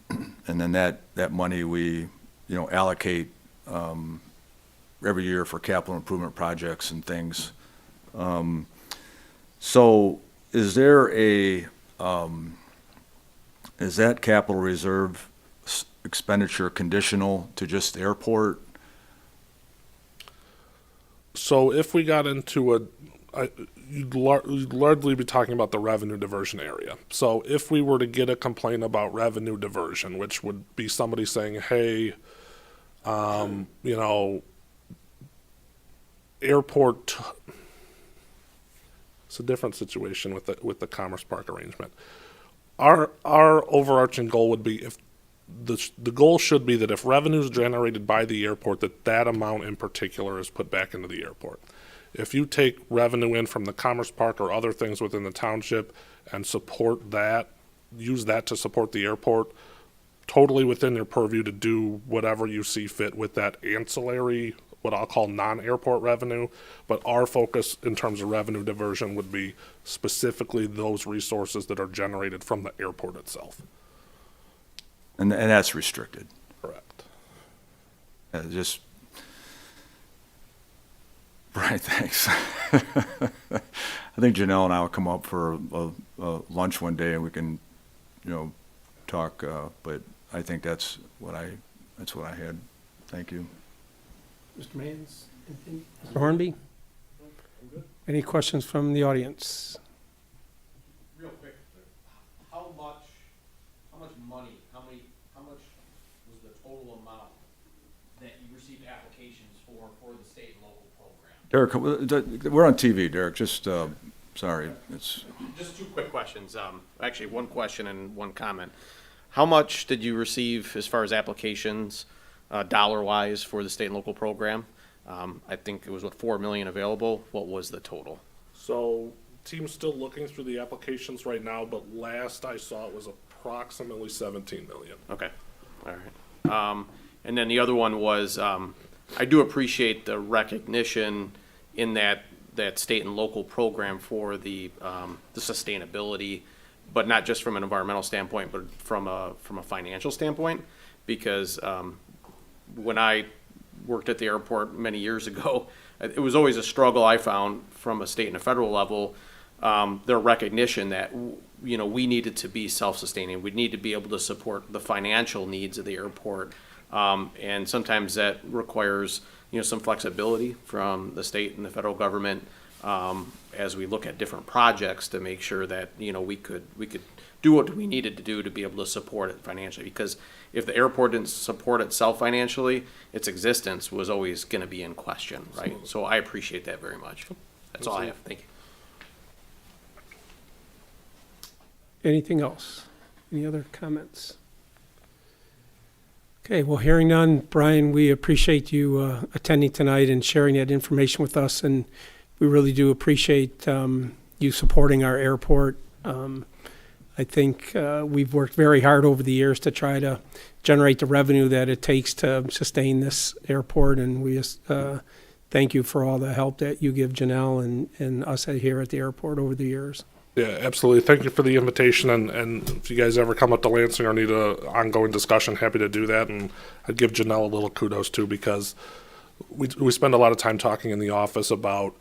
And then that money we allocate every year for capital improvement projects and things. So is there is that capital reserve expenditure conditional to just the airport? So if we got into you'd largely be talking about the revenue diversion area. So if we were to get a complaint about revenue diversion, which would be somebody saying, hey, airport, It's a different situation with the Commerce Park arrangement. Our overarching goal would be if the goal should be that if revenue is generated by the airport, that amount in particular is put back into the airport. If you take revenue in from the Commerce Park or other things within the township and support that, use that to support the airport, totally within your purview to do whatever you see fit with that ancillary, what I'll call non-airport revenue. But our focus in terms of revenue diversion would be specifically those resources that are generated from the airport itself. And that's restricted. Correct. Just, Brian, thanks. I think Janelle and I will come up for a lunch one day and we can, talk, but I think that's what I had. Thank you. Mr. Mans? Mr. Hornby? Any questions from the audience? Real quick, how much money, how much was the total amount that you received applications for the state and local program? Derek, we're on TV, Derek, just, sorry, it's, Just two quick questions, actually one question and one comment. How much did you receive as far as applications, dollar-wise for the state and local program? I think it was, 4 million available? What was the total? So team's still looking through the applications right now, but last I saw it was approximately 17 million. Okay, all right. And then the other one was, I do appreciate the recognition in that state and local program for the sustainability, but not just from an environmental standpoint, but from a financial standpoint, because when I worked at the airport many years ago, it was always a struggle I found from a state and a federal level, their recognition that, we needed to be self-sustaining. We need to be able to support the financial needs of the airport. And sometimes that requires, some flexibility from the state and the federal government, as we look at different projects to make sure that, we could do what we needed to do to be able to support it financially. Because if the airport didn't support itself financially, its existence was always going to be in question, right? Absolutely. So I appreciate that very much. That's all I have. Thank you. Anything else? Any other comments? Okay, well, hearing none, Brian, we appreciate you attending tonight and sharing that information with us, and we really do appreciate you supporting our airport. I think we've worked very hard over the years to try to generate the revenue that it takes to sustain this airport, and we just thank you for all the help that you give Janelle and us here at the airport over the years. Yeah, absolutely. Thank you for the invitation, and if you guys ever come up to Lansing or need an ongoing discussion, happy to do that. And I'd give Janelle a little kudos too, because we spend a lot of time talking in the office about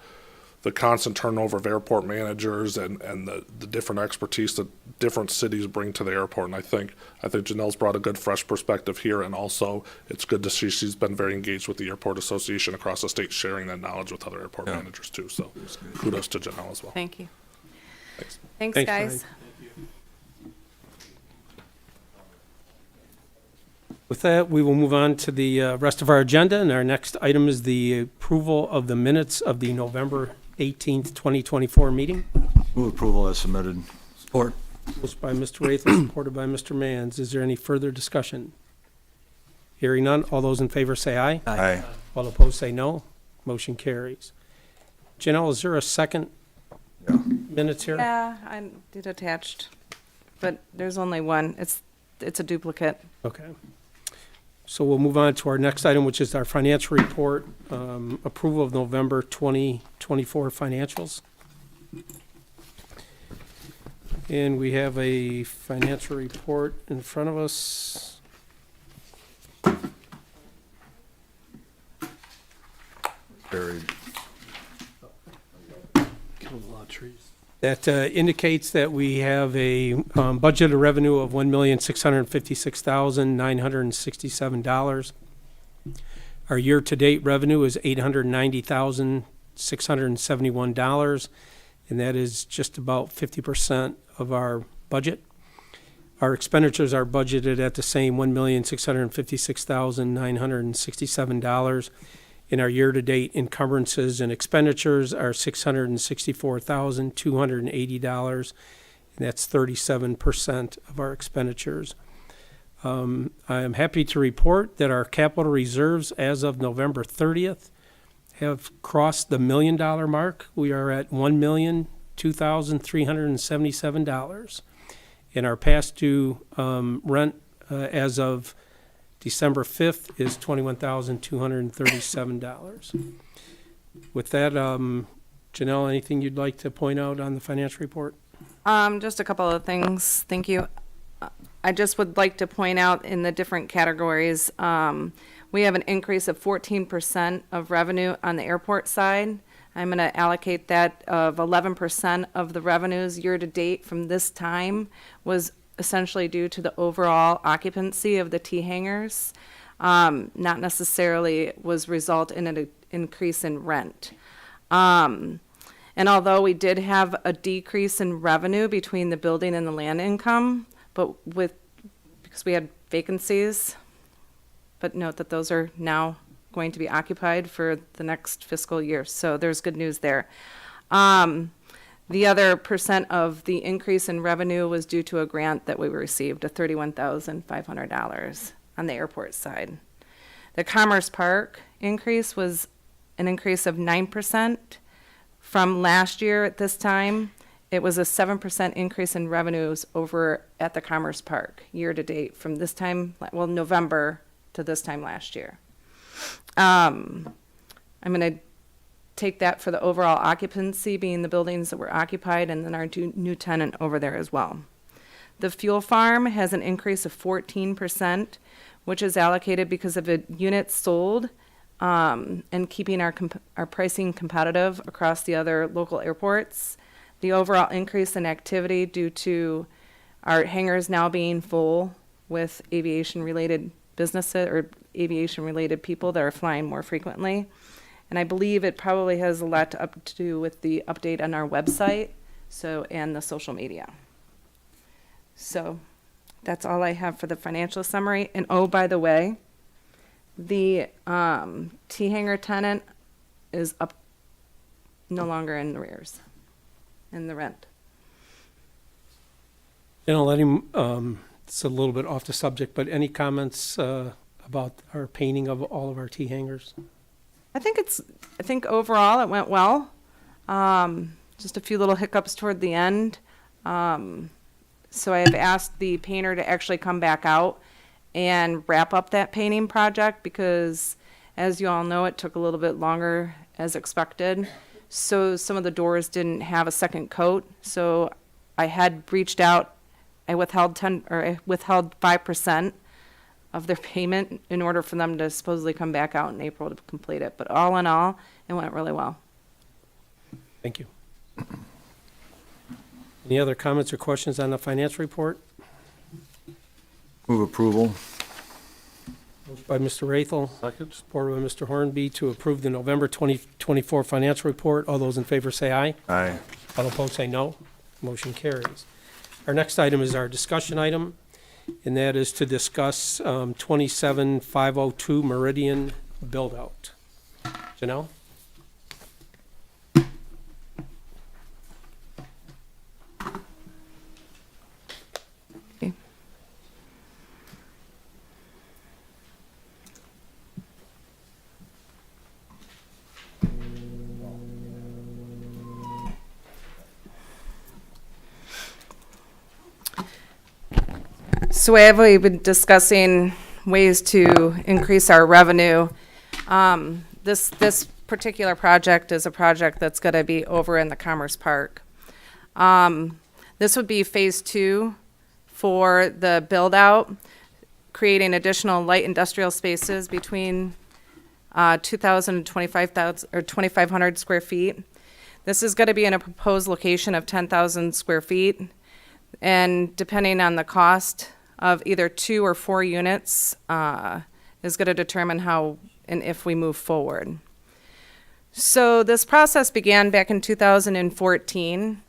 the constant turnover of airport managers and the different expertise that different cities bring to the airport. And I think Janelle's brought a good fresh perspective here, and also it's good to see she's been very engaged with the Airport Association across the state, sharing that knowledge with other airport managers too. So kudos to Janelle as well. Thank you. Thanks. Thanks, Thanks, guys. With that, we will move on to the rest of our agenda, and our next item is the approval of the minutes of the November 18th, 2024 meeting. move approval as submitted. Support. Motion by Mr. Rathel, supported by Mr. Mans. Is there any further discussion? Hearing none, all those in favor say aye. Aye. All opposed say no. Motion carries. Janelle, is there a second minutes here? Yeah, I did attached, but there's only one. It's a duplicate. Okay. So we'll move on to our next item, which is our financial report, approval of November 2024 financials. And we have a financial report in front of us. Carried. That indicates that we have a budgeted revenue of $1,656,967. Our year-to-date revenue is $890,671, and that is just about 50% of our budget. Our expenditures are budgeted at the same $1,656,967. And our year-to-date encumbrances and expenditures are $664,280, and that's 37% of our expenditures. I am happy to report that our capital reserves as of November 30th have crossed the $1 million mark. We are at $1,002,377. And our past due rent as of December 5th is $21,237. With that, Janelle, anything you'd like to point out on the financial report? Just a couple of things. Thank you. I just would like to point out in the different categories, we have an increase of 14% of revenue on the airport side. I'm going to allocate that of 11% of the revenues year-to-date from this time was essentially due to the overall occupancy of the T-hangars, not necessarily was result in an increase in rent. And although we did have a decrease in revenue between the building and the land income, but because we had vacancies, but note that those are now going to be occupied for the next fiscal year. So there's good news there. The other percent of the increase in revenue was due to a grant that we received, of $31,500 on the airport side. The Commerce Park increase was an increase of 9%. From last year at this time, it was a 7% increase in revenues over at the Commerce Park year-to-date from this time, well, November to this time last year. I'm going to take that for the overall occupancy being the buildings that were occupied and then our new tenant over there as well. The fuel farm has an increase of 14%, which is allocated because of the units sold and keeping our pricing competitive across the other local airports. The overall increase in activity due to our hangars now being full with aviation-related businesses or aviation-related people that are flying more frequently. And I believe it probably has a lot to do with the update on our website, and the social media. So that's all I have for the financial summary. And oh, by the way, the T-hanger tenant is up, no longer in arrears in the rent. You know, let him, it's a little bit off the subject, but any comments about our painting of all of our T-hangers? I think overall it went well. Just a few little hiccups toward the end. So I have asked the painter to actually come back out and wrap up that painting project because, as you all know, it took a little bit longer as expected. So some of the doors didn't have a second coat. So I had reached out. I withheld 5% of their payment in order for them to supposedly come back out in April to complete it. But all in all, it went really well. Thank you. Any other comments or questions on the financial report? Move approval. Moved by Mr. Rathel, Second? supported by Mr. Hornby to approve the November 2024 financial report. All those in favor say aye. Aye. All opposed say no. Motion carries. Our next item is our discussion item, and that is to discuss 27502 Meridian Buildout. Janelle? Okay. So we've been discussing ways to increase our revenue. This particular project is a project that's going to be over in the Commerce Park. This would be phase 2 for the build-out, creating additional light industrial spaces between 2,000 and 25,000 or 2,500 square feet. This is going to be in a proposed location of 10,000 square feet, and depending on the cost of either 2 or 4 units is going to determine how and if we move forward. So this process began back in 2014.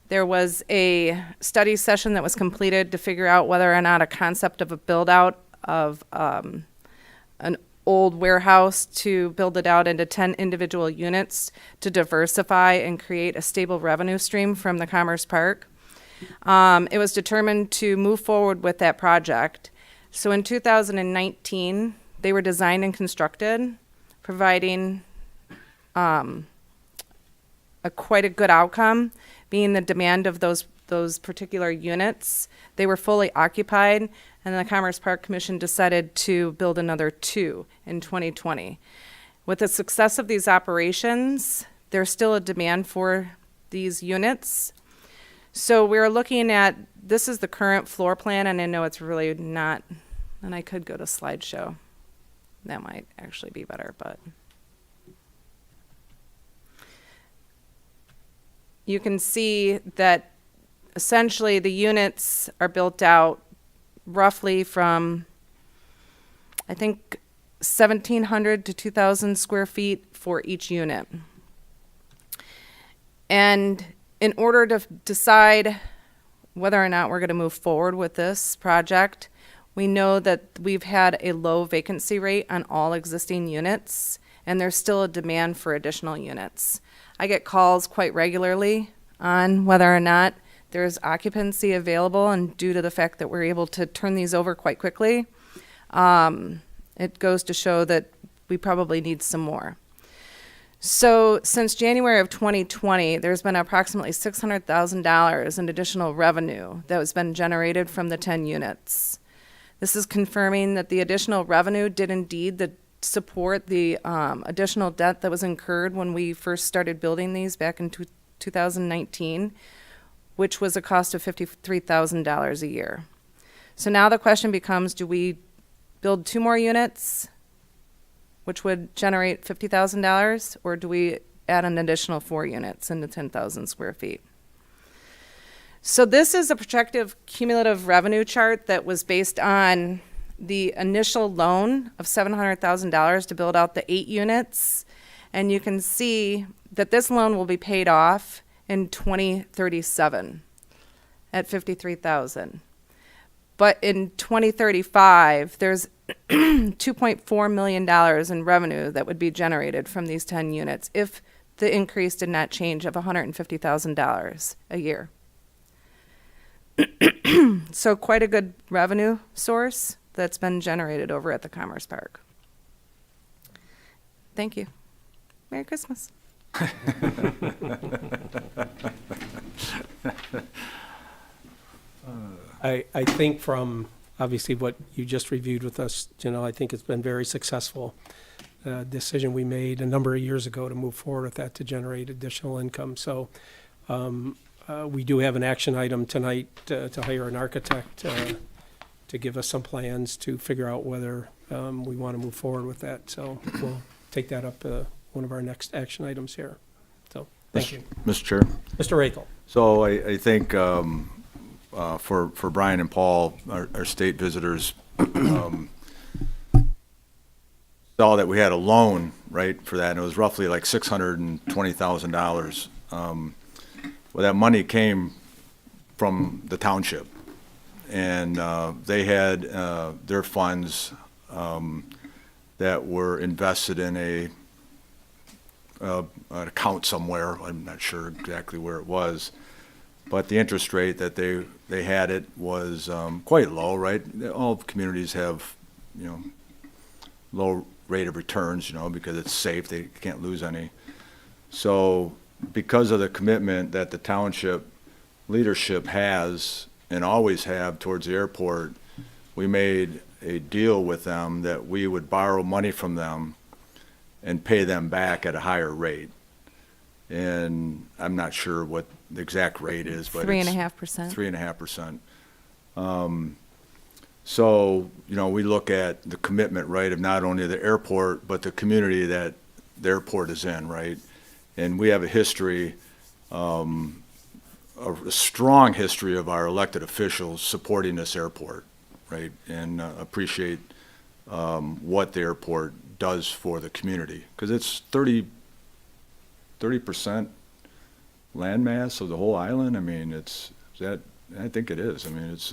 There was a study session that was completed to figure out whether or not a concept of a build-out of an old warehouse to build it out into 10 individual units to diversify and create a stable revenue stream from the Commerce Park. It was determined to move forward with that project. So in 2019, they were designed and constructed, providing quite a good outcome, being the demand of those particular units. They were fully occupied, and the Commerce Park Commission decided to build another 2 in 2020. With the success of these operations, there's still a demand for these units. So we're looking at, this is the current floor plan, and I know it's really not, and I could go to slideshow. That might actually be better, but. You can see that essentially the units are built out roughly from, I think, 1,700 to 2,000 square feet for each unit. And in order to decide whether or not we're going to move forward with this project, we know that we've had a low vacancy rate on all existing units, and there's still a demand for additional units. I get calls quite regularly on whether or not there's occupancy available, and due to the fact that we're able to turn these over quite quickly, it goes to show that we probably need some more. So since January of 2020, there's been approximately $600,000 in additional revenue that has been generated from the 10 units. This is confirming that the additional revenue did indeed support the additional debt that was incurred when we first started building these back in 2019, which was a cost of $53,000 a year. So now the question becomes, do we build 2 more units, which would generate $50,000, or do we add an additional 4 units into 10,000 square feet? So this is a projected cumulative revenue chart that was based on the initial loan of $700,000 to build out the 8 units. And you can see that this loan will be paid off in 2037 at $53,000. But in 2035, there's $2.4 million in revenue that would be generated from these 10 units if the increase did not change of $150,000 a year. So quite a good revenue source that's been generated over at the Commerce Park. Thank you. Merry Christmas. I think from obviously what you just reviewed with us, I think it's been very successful. Decision we made a number of years ago to move forward with that to generate additional income. So we do have an action item tonight to hire an architect to give us some plans to figure out whether we want to move forward with that. So we'll take that up one of our next action items here. So thank you. Mr. Chair. Mr. Rakel. So I think for Brian and Paul, our state visitors, saw that we had a loan, right, for that, and it was roughly like $620,000. Well, that money came from the township, and they had their funds that were invested in an account somewhere. I'm not sure exactly where it was, but the interest rate that they had it was quite low, right? All communities have, low rate of returns, because it's safe, they can't lose any. So because of the commitment that the township leadership has and always have towards the airport, we made a deal with them that we would borrow money from them and pay them back at a higher rate. And I'm not sure what the exact rate is, but 3.5%. 3.5%. So, we look at the commitment, right, of not only the airport, but the community that the airport is in, right? And we have a history, a strong history of our elected officials supporting this airport, right? And appreciate what the airport does for the community. Because it's 30% landmass of the whole island. I mean, I think it is. I mean, it's,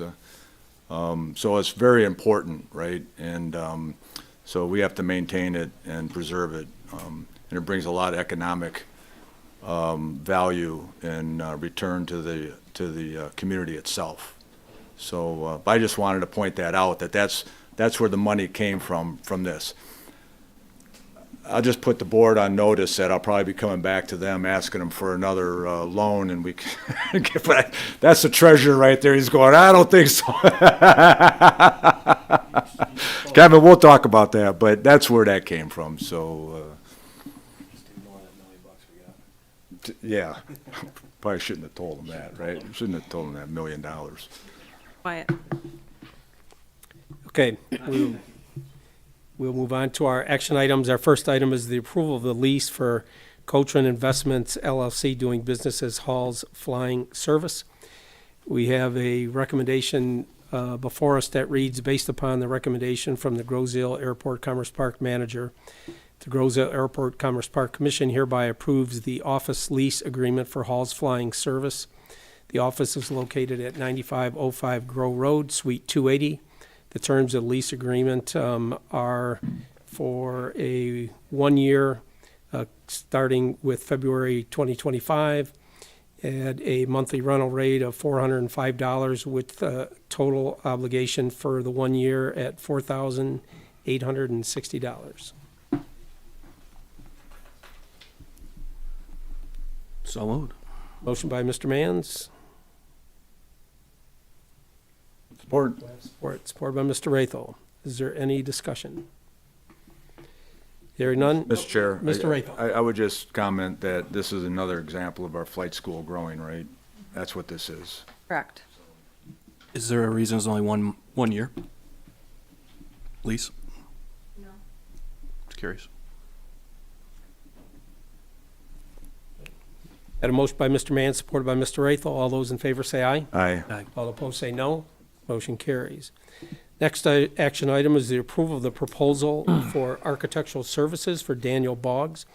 so it's very important, right? And So we have to maintain it and preserve it. And it brings a lot of economic value and return to the community itself. So I just wanted to point that out, that's where the money came from this. I'll just put the board on notice that I'll probably be coming back to them, asking them for another loan, and we can get back. That's the treasurer right there. He's going, I don't think so. Kevin, we'll talk about that, but that's where that came from, so. Yeah, probably shouldn't have told him that, right? Shouldn't have told him that $1 million. Quiet. Okay, we'll move on to our action items. Our first item is the approval of the lease for Coachron Investments LLC doing business as Hall's Flying Service. We have a recommendation before us that reads, based upon the recommendation from the Groseal Airport Commerce Park Manager, the Groseal Airport Commerce Park Commission hereby approves the office lease agreement for Hall's Flying Service. The office is located at 9505 Grow Road, Suite 280. The terms of the lease agreement are for a 1 year, starting with February 2025, at a monthly rental rate of $405 with total obligation for the 1 year at $4,860. So moved. Motion by Mr. Mans, Support. support by Mr. Rathel. Is there any discussion? Hearing none? Mr. Chair. Mr. Rathel. I would just comment that this is another example of our flight school growing, right? That's what this is. Correct. Is there a reason it's only one year lease? No. Just curious. Had a motion by Mr. Mann, supported by Mr. Rathel. All those in favor say aye. Aye. All opposed say no. Motion carries. Next action item is the approval of the proposal for architectural services for Daniel Boggs,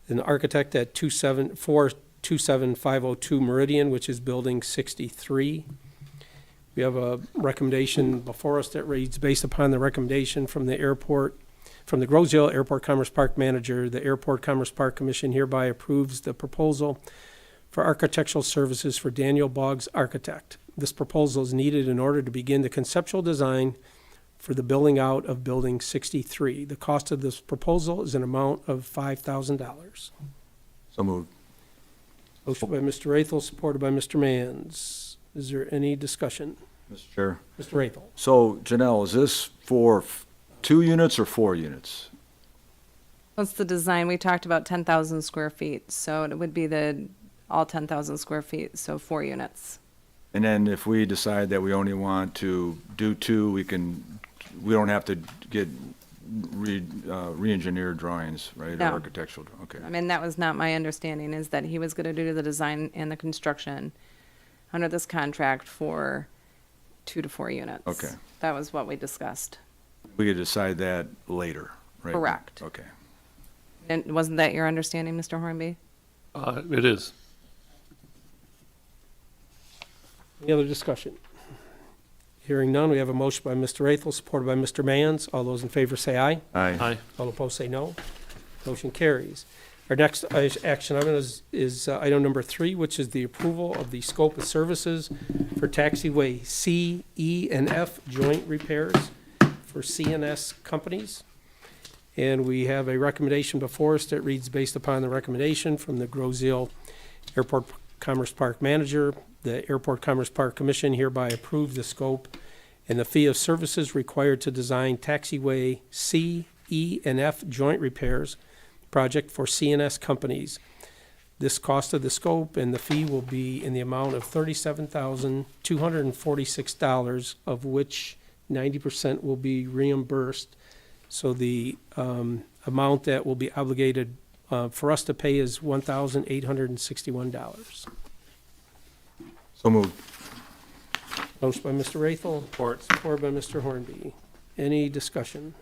an architect at 27502 Meridian, which is Building 63. We have a recommendation before us that reads, based upon the recommendation from the Groseal Airport Commerce Park Manager, the Airport Commerce Park Commission hereby approves the proposal for architectural services for Daniel Boggs, architect. This proposal is needed in order to begin the conceptual design for the building out of Building 63. The cost of this proposal is an amount of $5,000. So moved. Motion by Mr. Rathel, supported by Mr. Mans. Is there any discussion? Mr. Chair. Mr. Rathel. So Janelle, is this for 2 units or 4 units? What's the design? We talked about 10,000 square feet, so it would be all 10,000 square feet, so 4 units. And then if we decide that we only want to do 2, we don't have to get re-engineered drawings, right? No. Or architectural, okay. I mean, that was not my understanding, is that he was going to do the design and the construction under this contract for 2 to 4 units. Okay. That was what we discussed. We could decide that later, right? Correct. Okay. And wasn't that your understanding, Mr. Hornby? It is. Any other discussion? Hearing none, we have a motion by Mr. Rathel, supported by Mr. Mans. All those in favor say aye. Aye. All opposed say no. Motion carries. Our next action item is item number 3, which is the approval of the scope of services for Taxiway C, E, and F joint repairs for C&S companies. And we have a recommendation before us that reads, based upon the recommendation from the Groseal Airport Commerce Park Manager, the Airport Commerce Park Commission hereby approves the scope and the fee of services required to design Taxiway C, E, and F joint repairs project for C&S companies. This cost of the scope and the fee will be in the amount of $37,246, of which 90% will be reimbursed. So the amount that will be obligated for us to pay is $1,861. So moved. Motion by Mr. Rathel. Support by Mr. Hornby. Any discussion?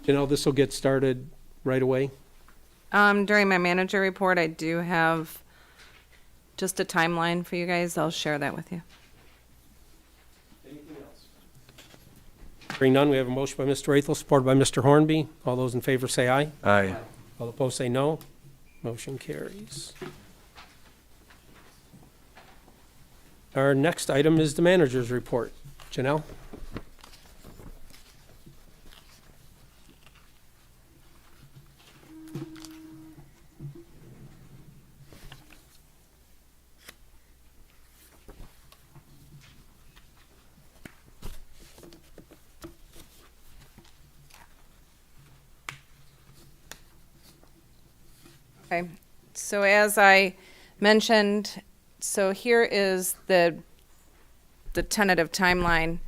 You know, this will get started right away. During my manager report, I do have just a timeline for you guys. I'll share that with you. Anything else? Hearing none, we have a motion by Mr. Athel, supported by Mr. Hornby. All those in favor say aye. Aye. All opposed say no. Motion carries. Our next item is the manager's report. Janelle? Okay, so as I mentioned, so here is the tentative timeline.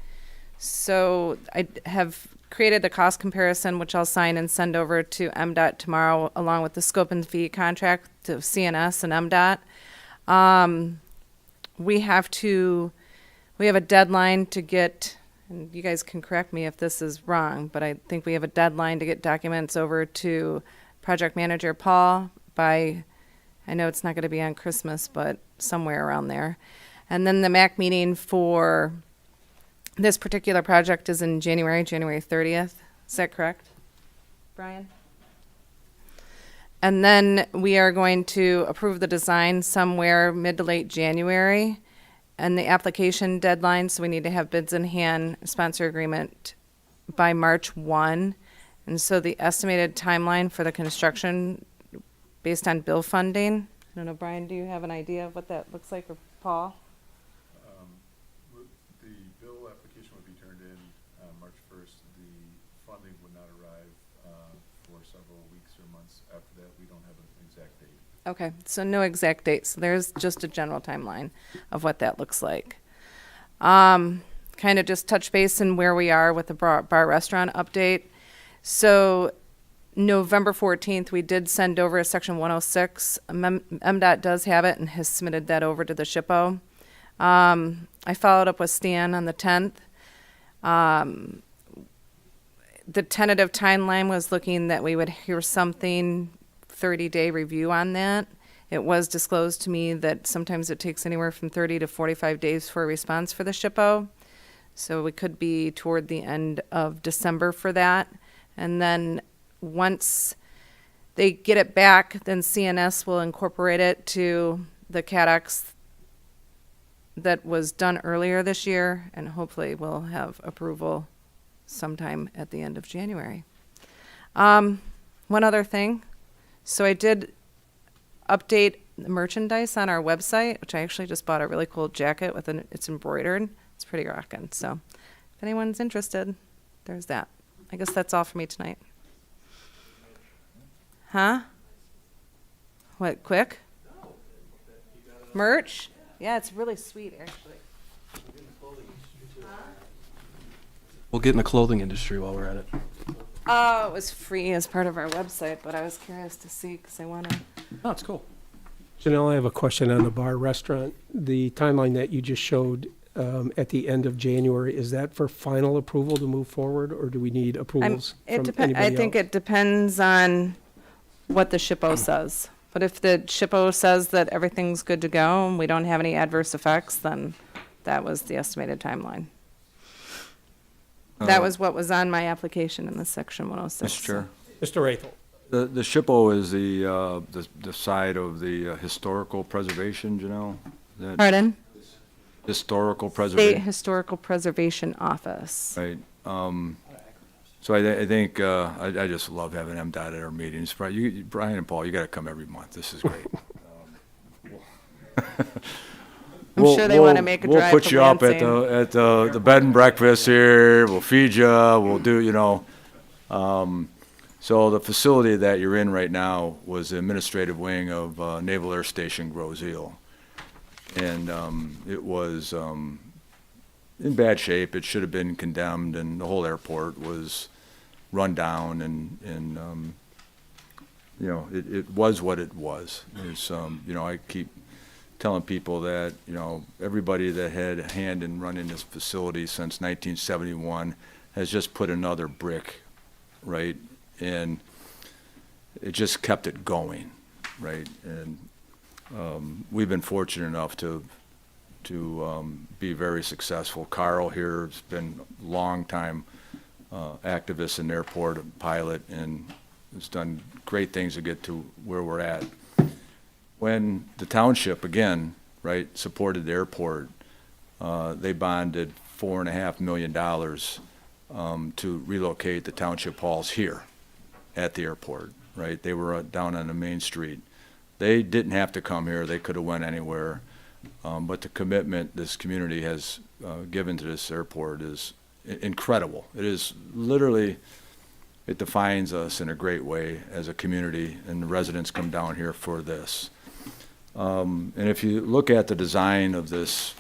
So I have created the cost comparison, which I'll sign and send over to MDOT tomorrow, along with the scope and fee contract to CNS and MDOT. We have a deadline to get, and you guys can correct me if this is wrong, but I think we have a deadline to get documents over to project manager Paul by, I know it's not going to be on Christmas, but somewhere around there. And then the MAC meeting for this particular project is in January 30th. Is that correct, Brian? And then we are going to approve the design somewhere mid to late January. And the application deadline, so we need to have bids in hand, sponsor agreement by March 1. And so the estimated timeline for the construction based on bill funding, I don't know, Brian, do you have an idea of what that looks like, or Paul? The bill application would be turned in March 1st. The funding would not arrive for several weeks or months after that. We don't have an exact date. Okay, so no exact dates. There's just a general timeline of what that looks like. Kind of just touch base in where we are with the bar restaurant update. So November 14th, we did send over a section 106. MDOT does have it and has submitted that over to the SHPO. I followed up with Stan on the 10th. The tentative timeline was looking that we would hear something 30-day review on that. It was disclosed to me that sometimes it takes anywhere from 30 to 45 days for a response for the SHPO. So we could be toward the end of December for that. And then once they get it back, then CNS will incorporate it to the CADX that was done earlier this year, and hopefully we'll have approval sometime at the end of January. One other thing. So I did update the merchandise on our website, which I actually just bought a really cool jacket with it's embroidered. It's pretty rocking. So if anyone's interested, there's that. I guess that's all for me tonight. Huh? What, quick? Merch? Yeah, it's really sweet, actually. We'll get in the clothing industry while we're at it. Oh, it was free as part of our website, but I was curious to see because I want to. Oh, it's cool. Janelle, I have a question on the bar restaurant. The timeline that you just showed at the end of January, is that for final approval to move forward, or do we need approvals from anybody I think else? it depends on what the SHPO says. But if the SHPO says that everything's good to go and we don't have any adverse effects, then that was the estimated timeline. That was what was on my application in the section 106. Mr. Chair, Mr. Athel. the SHPO is the side of the historical preservation, Janelle? Is that Pardon? historical State preservation? Historical Preservation Office. Right. So I think, I just love having MDOT at our meetings. Brian and Paul, you gotta come every month. This is great. I'm sure they want to make a drive We'll put from you up at Lansing. the bed and breakfast here. We'll feed you. We'll do, so the facility that you're in right now was the administrative wing of Naval Air Station Grosse Ile. And it was in bad shape. It should have been condemned, and the whole airport was run down, and it was what it was. There's, I keep telling people that, everybody that had a hand in running this facility since 1971 has just put another brick, right? And it just kept it going, right? And we've been fortunate enough to be very successful. Carl here has been a long time activist in the airport, a pilot, and has done great things to get to where we're at. When the township, again, right, supported the airport, they bonded $4.5 million to relocate the township halls here at the airport, right? They were down on the main street. They didn't have to come here. They could have went anywhere. But the commitment this community has given to this airport is incredible. It is literally, it defines us in a great way as a community, and the residents come down here for this. And if you look at the design of this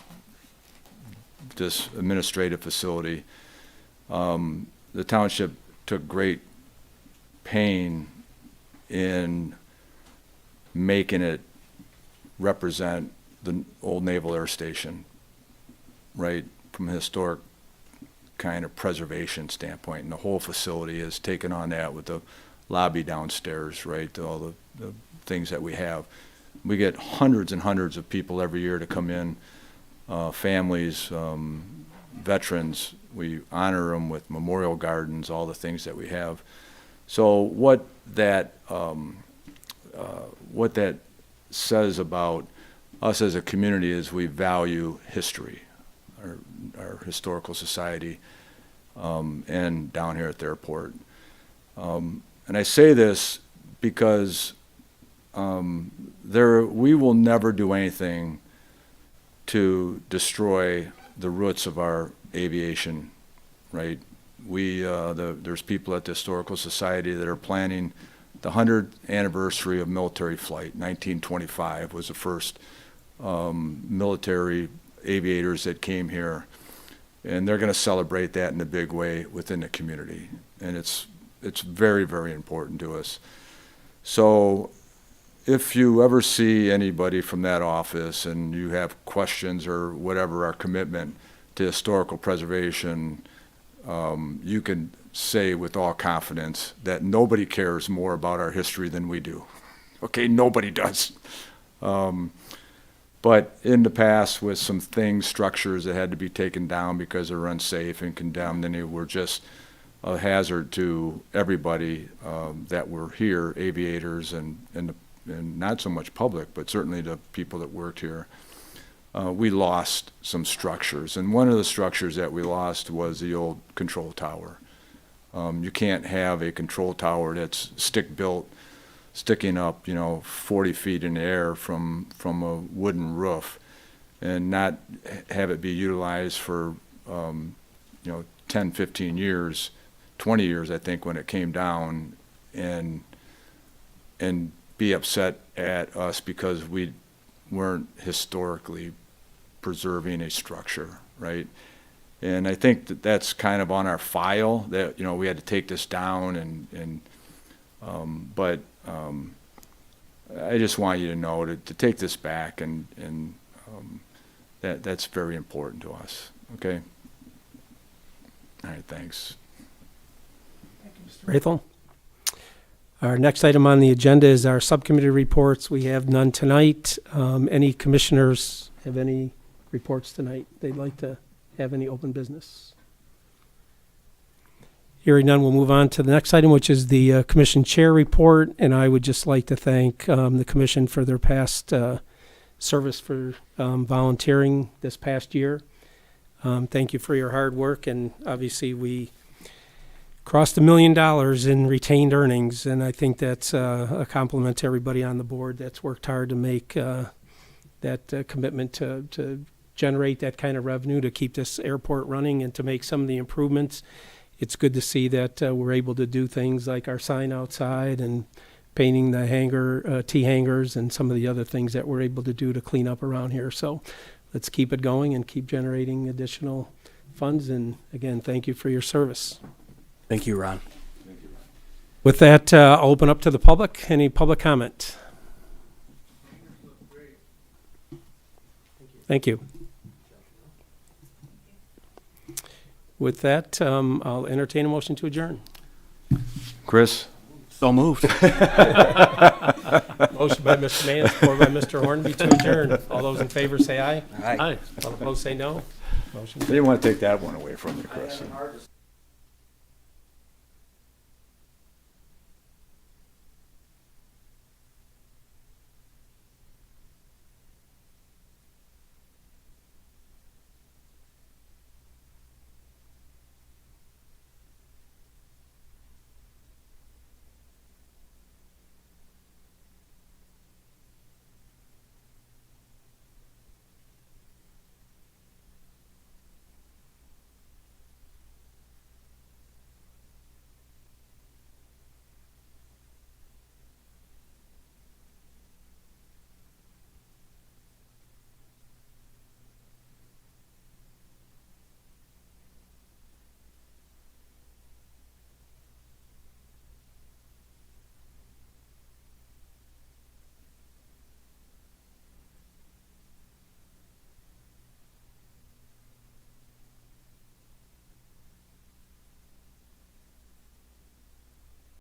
administrative facility, the township took great pain in making it represent the old Naval Air Station, right, from a historic kind of preservation standpoint. And the whole facility has taken on that with the lobby downstairs, right, all the things that we have. We get hundreds and hundreds of people every year to come in, families, veterans. We honor them with memorial gardens, all the things that we have. So what that says about us as a community is we value history, our historical society, and down here at the airport. And I say this because we will never do anything to destroy the roots of our aviation, right? There's people at the Historical Society that are planning the 100th anniversary of military flight. 1925 was the first military aviators that came here, and they're going to celebrate that in a big way within the community. And it's very, very important to us. So if you ever see anybody from that office and you have questions or whatever, our commitment to historical preservation, you can say with all confidence that nobody cares more about our history than we do. Okay, nobody does. But in the past, with some things, structures that had to be taken down because they're unsafe and condemned, and they were just a hazard to everybody that were here, aviators and not so much public, but certainly the people that worked here. We lost some structures, and one of the structures that we lost was the old control tower. You can't have a control tower that's stick-built, sticking up, 40 feet in the air from a wooden roof, and not have it be utilized for, 10, 15 years, 20 years, I think, when it came down, and be upset at us because we weren't historically preserving a structure, right? And I think that that's kind of on our file that, we had to take this down but I just want you to know to take this back and that's very important to us, okay? All right, thanks. Rathel? Our next item on the agenda is our subcommittee reports. We have none tonight. Any commissioners have any reports tonight they'd like to have, any open business? Hearing none, we'll move on to the next item, which is the commission chair report. And I would just like to thank the commission for their past service for volunteering this past year. Thank you for your hard work. And obviously we crossed $1 million in retained earnings. And I think that's a compliment to everybody on the board that's worked hard to make that commitment to generate that kind of revenue, to keep this airport running and to make some of the improvements. It's good to see that we're able to do things like our sign outside and painting the T hangars and some of the other things that we're able to do to clean up around here. So let's keep it going and keep generating additional funds. And again, thank you for your service. Thank you, Ron. With that, I'll open up to the public. Any public comment? Thank you. With that, I'll entertain a motion to adjourn. Chris? So moved. Motion by Mr. Mann, support by Mr. Hornby to adjourn. All those in favor say aye. Aye. All opposed say no. Motion I didn't want to take that one away from you, Chris.